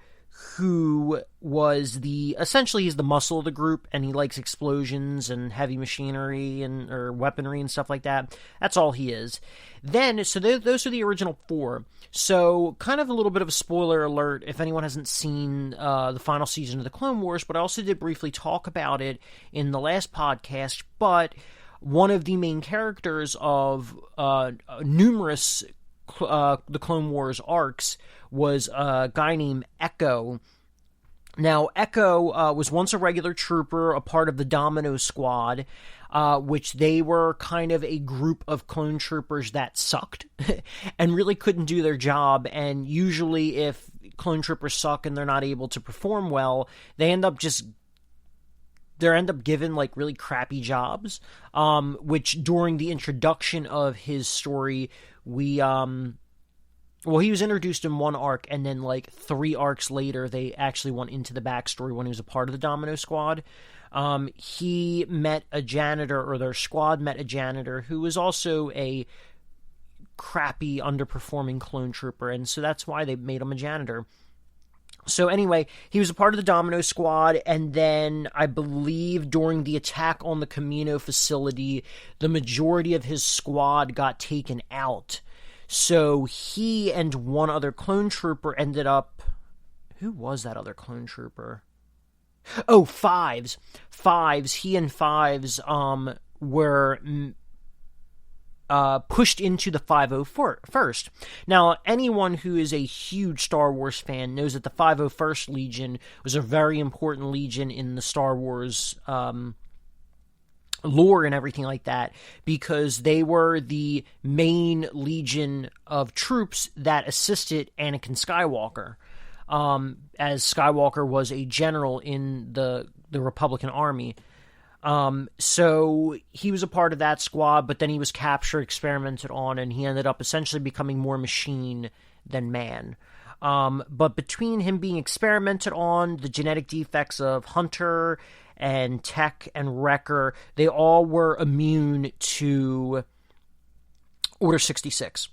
who was he's the muscle of the group, and he likes explosions and heavy machinery or weaponry and stuff like that. That's all he is. Then, so those are the original four. So, kind of a little bit of a spoiler alert if anyone hasn't seen the final season of the Clone Wars, but I also did briefly talk about it in the last podcast. But one of the main characters of numerous the Clone Wars arcs was a guy named Echo. Now, Echo was once a regular trooper, a part of the Domino Squad, which they were kind of a group of clone troopers that sucked and really couldn't do their job. And usually if clone troopers suck and they're not able to perform well, they end up given like really crappy jobs, which during the introduction of his story, he was introduced in one arc, and then like 3 arcs later, they actually went into the backstory when he was a part of the Domino Squad. He met a janitor, or their squad met a janitor, who was also a crappy, underperforming clone trooper, and so that's why they made him a janitor. So anyway, he was a part of the Domino Squad, and then I believe during the attack on the Camino facility, the majority of his squad got taken out. So he and one other clone trooper ended up... Who was that other clone trooper? Oh, Fives. He and Fives were pushed into the 501st. Now, anyone who is a huge Star Wars fan knows that the 501st Legion was a very important legion in the Star Wars lore and everything like that, because they were the main legion of troops that assisted Anakin Skywalker, as Skywalker was a general in the Republican Army. So he was a part of that squad, but then he was captured, experimented on, and he ended up essentially becoming more machine than man. But between him being experimented on, the genetic defects of Hunter and Tech and Wrecker, they all were immune to Order 66.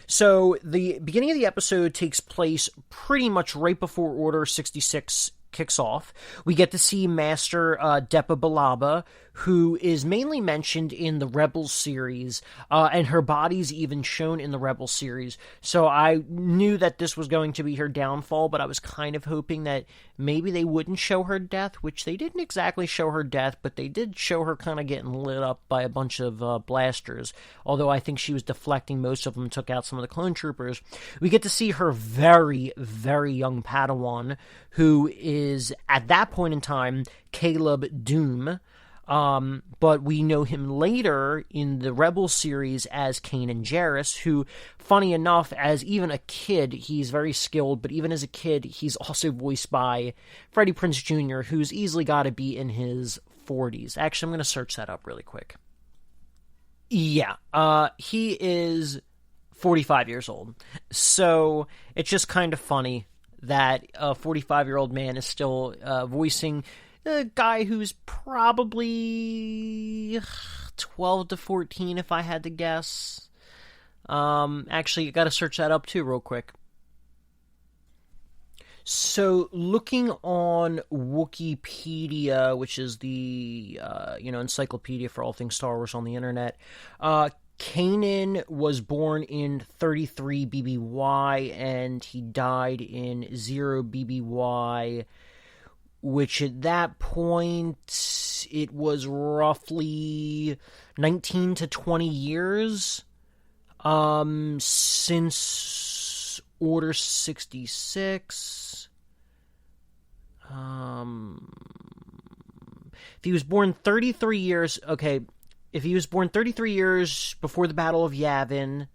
So the beginning of the episode takes place pretty much right before Order 66 kicks off. We get to see Master Depa Billaba, who is mainly mentioned in the Rebels series, and her body's even shown in the Rebels series. So I knew that this was going to be her downfall, but I was kind of hoping that maybe they wouldn't show her death, which they didn't exactly show her death, but they did show her kind of getting lit up by a bunch of blasters, although I think she was deflecting most of them and took out some of the clone troopers. We get to see her very, very young Padawan, who is, at that point in time, Caleb Doom. But we know him later in the Rebel series as Kanan Jarrus, who, funny enough, as even a kid, he's very skilled, but even as a kid, he's also voiced by Freddie Prinze Jr., who's easily got to be in his 40s. Actually, I'm going to search that up really quick. Yeah, he is 45 years old. So it's just kind of funny that a 45-year-old man is still voicing a guy who's probably 12 to 14, if I had to guess. Actually, you got to search that up too real quick. So, looking on Wikipedia, which is the encyclopedia for all things Star Wars on the internet, Kanan was born in 33 BBY, and he died in 0 BBY, which at that point, it was roughly 19 to 20 years since Order 66. If he was born 33 years... Okay, if he was born 33 years before the Battle of Yavin,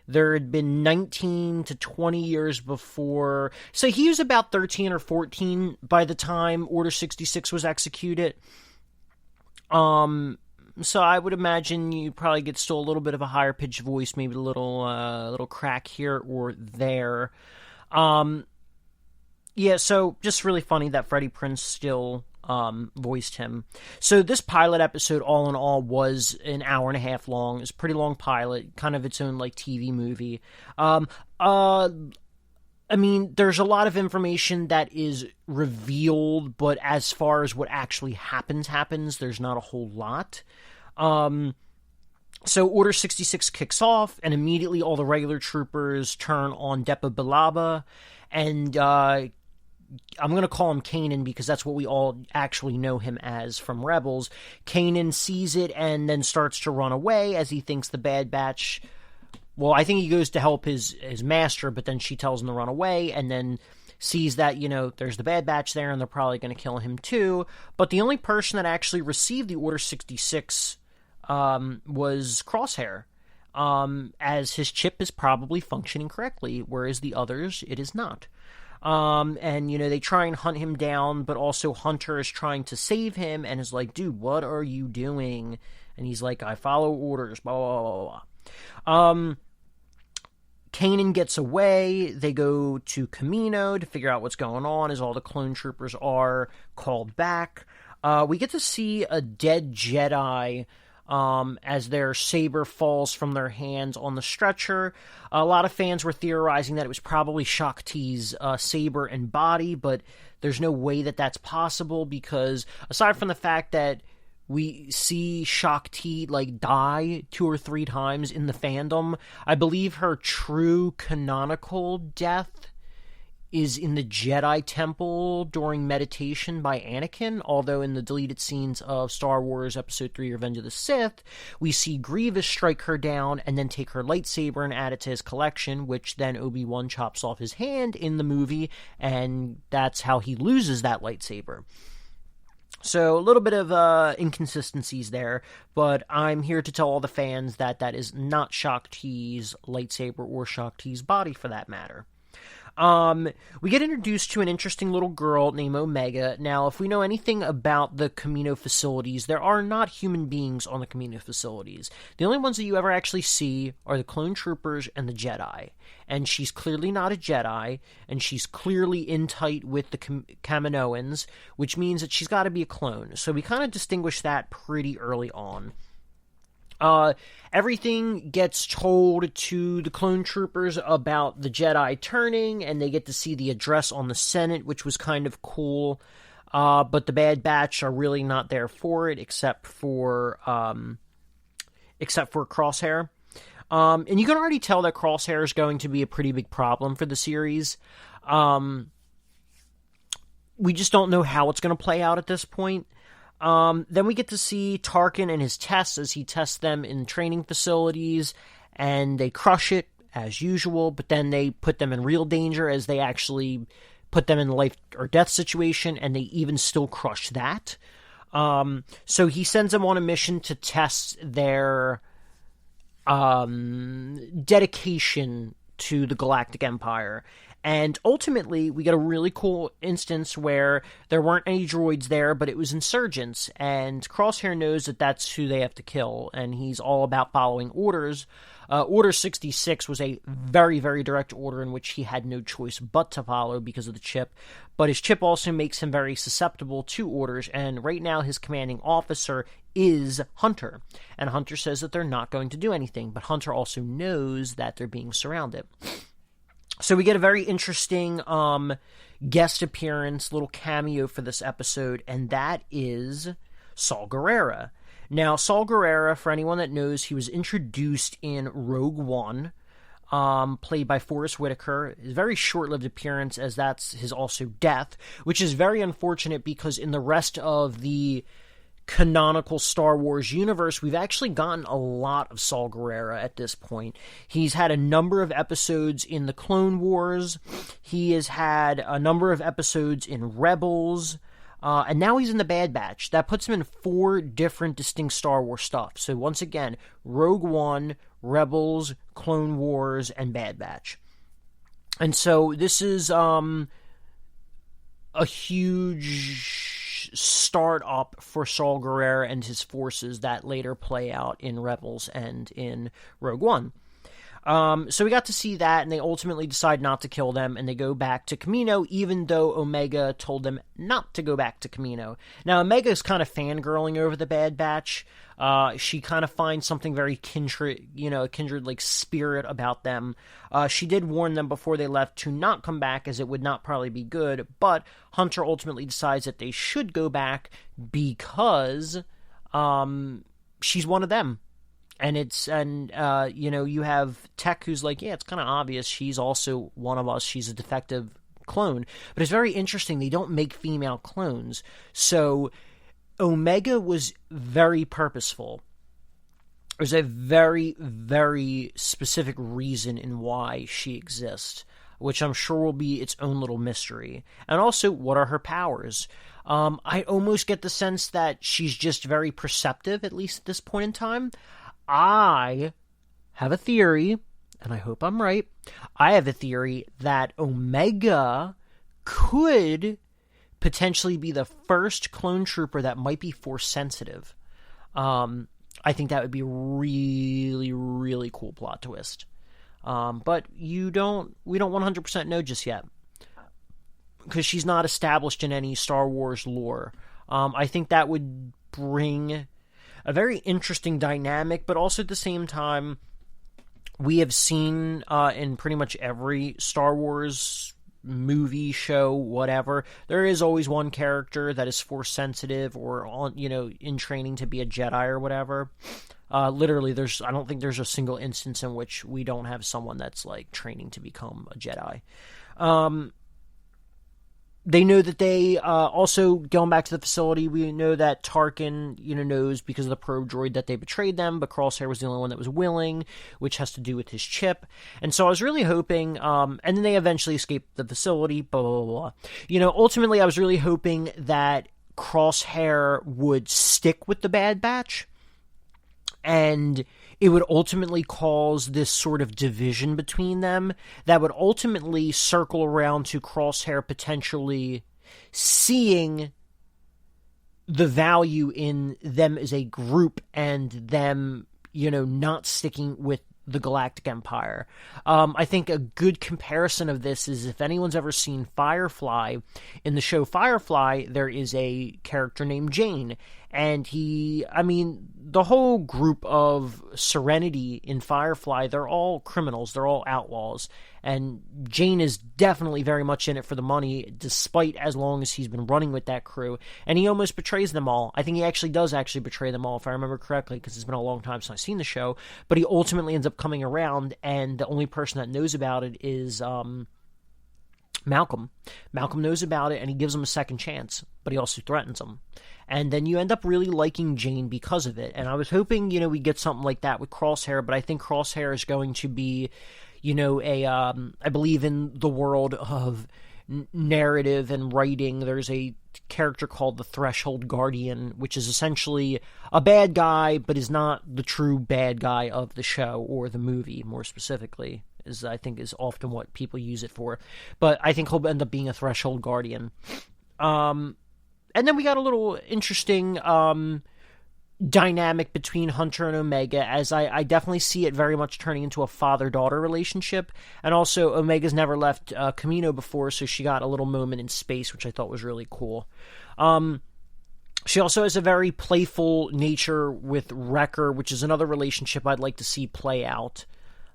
there had been 19 to 20 years before. So he was about 13 or 14 by the time Order 66 was executed. So I would imagine you probably get still a little bit of a higher pitched voice, maybe a little crack here or there. Yeah, so just really funny that Freddie Prinze still voiced him. So this pilot episode, all in all, was an hour and a half long. It's a pretty long pilot, kind of its own like TV movie. I mean, there's a lot of information that is revealed, but as far as what actually happens, there's not a whole lot. So Order 66 kicks off, and immediately all the regular troopers turn on Depa Bilaba, and I'm going to call him Kanan because that's what we all actually know him as from Rebels. Kanan sees it and then starts to run away as he thinks the Bad Batch... Well, I think he goes to help his master, but then she tells him to run away, and then sees that, there's the Bad Batch there, and they're probably going to kill him too. But the only person that actually received the Order 66 was Crosshair, as his chip is probably functioning correctly, whereas the others, it is not. And, they try and hunt him down, but also Hunter is trying to save him, and is like, dude, what are you doing? And he's like, I follow orders, blah, blah, blah, blah. Kanan gets away. They go to Camino to figure out what's going on as all the clone troopers are called back. We get to see a dead Jedi as their saber falls from their hands on the stretcher. A lot of fans were theorizing that it was probably Shaak Ti's saber and body, but there's no way that that's possible because aside from the fact that we see Shaak Ti, die 2 or 3 times in the fandom. I believe her true canonical death is in the Jedi Temple during meditation by Anakin, although in the deleted scenes of Star Wars Episode 3 Revenge of the Sith, we see Grievous strike her down and then take her lightsaber and add it to his collection, which then Obi-Wan chops off his hand in the movie, and that's how he loses that lightsaber. So a little bit of inconsistencies there, but I'm here to tell all the fans that that is not Shaak Ti's lightsaber or Shaak Ti's body for that matter. We get introduced to an interesting little girl named Omega. Now, if we know anything about the Camino facilities, there are not human beings on the Camino facilities. The only ones that you ever actually see are the clone troopers and the Jedi. And she's clearly not a Jedi, and she's clearly in tight with the Kaminoans, which means that she's got to be a clone. So we kind of distinguish that pretty early on. Everything gets told to the clone troopers about the Jedi turning, and they get to see the address on the Senate, which was kind of cool. But the Bad Batch are really not there for it, except for Crosshair. And you can already tell that Crosshair is going to be a pretty big problem for the series. We just don't know how it's going to play out at this point. Then we get to see Tarkin and his tests as he tests them in training facilities, and they crush it as usual, but then they put them in real danger as they actually put them in a life or death situation, and they even still crush that. So he sends them on a mission to test their dedication to the Galactic Empire. And ultimately, we get a really cool instance where there weren't any droids there, but it was insurgents. And Crosshair knows that that's who they have to kill, and he's all about following orders. Order 66 was a very, very direct order in which he had no choice but to follow because of the chip. But his chip also makes him very susceptible to orders, and right now his commanding officer is Hunter. And Hunter says that they're not going to do anything, but Hunter also knows that they're being surrounded. So we get a very interesting guest appearance, little cameo for this episode, and that is Saul Guerrera. Now, Saul Guerrera, for anyone that knows, he was introduced in Rogue One, played by Forrest Whitaker. His very short-lived appearance, as that's his also death, which is very unfortunate because in the rest of the canonical Star Wars universe, we've actually gotten a lot of Saul Guerrera at this point. He's had a number of episodes in the Clone Wars. He has had a number of episodes in Rebels. And now he's in the Bad Batch. That puts him in 4 different distinct Star Wars stuff. So once again, Rogue One, Rebels, Clone Wars, and Bad Batch. And so this is a huge start up for Saul Guerrera and his forces that later play out in Rebels and in Rogue One. So we got to see that, and they ultimately decide not to kill them, and they go back to Kamino, even though Omega told them not to go back to Kamino. Now, Omega is kind of fangirling over the Bad Batch. She kind of finds something very kindred, a kindred-like spirit about them. She did warn them before they left to not come back, as it would not probably be good, but Hunter ultimately decides that they should go back because she's one of them. And you have Tech, who's like, yeah, it's kind of obvious she's also one of us. She's a defective clone. But it's very interesting. They don't make female clones. So Omega was very purposeful. There's a very, very specific reason in why she exists, which I'm sure will be its own little mystery. And also, what are her powers? I almost get the sense that she's just very perceptive, at least at this point in time. I have a theory, and I hope I'm right. I have a theory that Omega could potentially be the first clone trooper that might be Force sensitive. I think that would be a really, really cool plot twist. But we don't 100% know just yet, because she's not established in any Star Wars lore. I think that would bring a very interesting dynamic, but also at the same time, we have seen in pretty much every Star Wars movie, show, whatever, there is always one character that is Force sensitive or in training to be a Jedi or whatever. Literally, I don't think there's a single instance in which we don't have someone that's like training to become a Jedi. They know that they, also, going back to the facility, we know that Tarkin, knows because of the probe droid that they betrayed them, but Crosshair was the only one that was willing, which has to do with his chip. And so I was really hoping, and then they eventually escaped the facility, blah, blah, blah, blah. Ultimately I was really hoping that Crosshair would stick with the Bad Batch, and it would ultimately cause this sort of division between them that would ultimately circle around to Crosshair potentially seeing the value in them as a group and them, not sticking with the Galactic Empire. I think a good comparison of this is if anyone's ever seen Firefly. In the show Firefly, there is a character named Jane, and the whole group of Serenity in Firefly, they're all criminals, they're all outlaws, and Jane is definitely very much in it for the money, despite as long as he's been running with that crew, and he almost betrays them all. I think he actually does betray them all, if I remember correctly, because it's been a long time since I've seen the show, but he ultimately ends up coming around, and the only person that knows about it is Malcolm. Malcolm knows about it, and he gives him a second chance, but he also threatens him. And then you end up really liking Jane because of it. And I was hoping, we get something like that with Crosshair, but I think Crosshair is going to be, I believe in the world of narrative and writing, there's a character called the Threshold Guardian, which is essentially a bad guy, but is not the true bad guy of the show or the movie, more specifically, I think is often what people use it for. But I think he'll end up being a Threshold Guardian. And then we got a little interesting dynamic between Hunter and Omega, as I definitely see it very much turning into a father-daughter relationship. And also, Omega's never left Kamino before, so she got a little moment in space, which I thought was really cool. She also has a very playful nature with Wrecker, which is another relationship I'd like to see play out.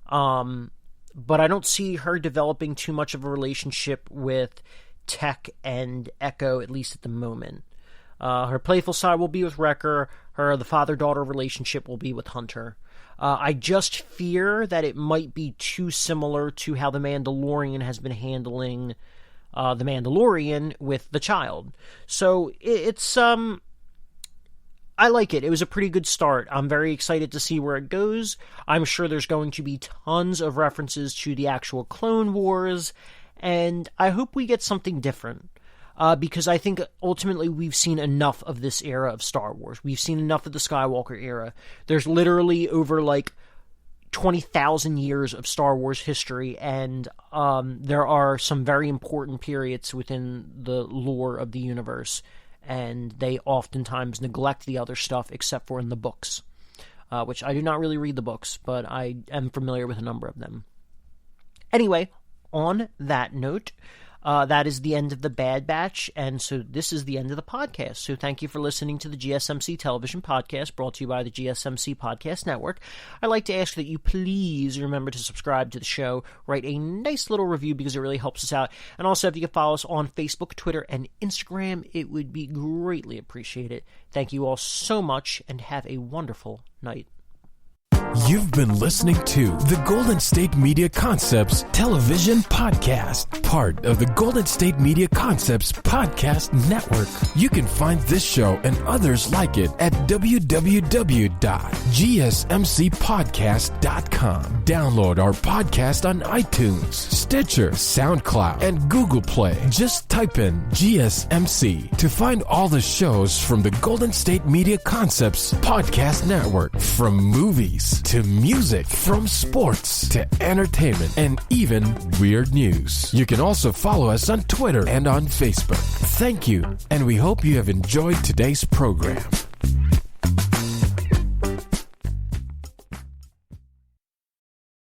But I don't see her developing too much of a relationship with Tech and Echo, at least at the moment. Her playful side will be with Wrecker. The father-daughter relationship will be with Hunter. I just fear that it might be too similar to how The Mandalorian has been handling The Mandalorian with the child. So it's I like it. It was a pretty good start. I'm very excited to see where it goes. I'm sure there's going to be tons of references to the actual Clone Wars, and I hope we get something different. Because I think ultimately we've seen enough of this era of Star Wars. We've seen enough of the Skywalker era. There's literally over 20,000 years of Star Wars history, and there are some very important periods within the lore of the universe, and they oftentimes neglect the other stuff except for in the books. which I do not really read the books, but I am familiar with a number of them. Anyway, on that note, that is the end of the Bad Batch, and so this is the end of the podcast. So thank you for listening to the GSMC Television Podcast, brought to you by the GSMC Podcast Network. I'd like to ask that you please remember to subscribe to the show, write a nice little review because it really helps us out, and also if you could follow us on Facebook, Twitter, and Instagram, it would be greatly appreciated. Thank you all so much, and have a wonderful night. You've been listening to the Golden State Media Concepts Television Podcast, part of the Golden State Media Concepts Podcast Network. You can find this show and others like it at www.gsmcpodcast.com. Download our podcast on iTunes, Stitcher, SoundCloud, and Google Play. Just type in GSMC to find all the shows from the Golden State Media Concepts Podcast Network, from movies to music, from sports to entertainment, and even weird news. You can also follow us on Twitter and on Facebook. Thank you, and we hope you have enjoyed today's program.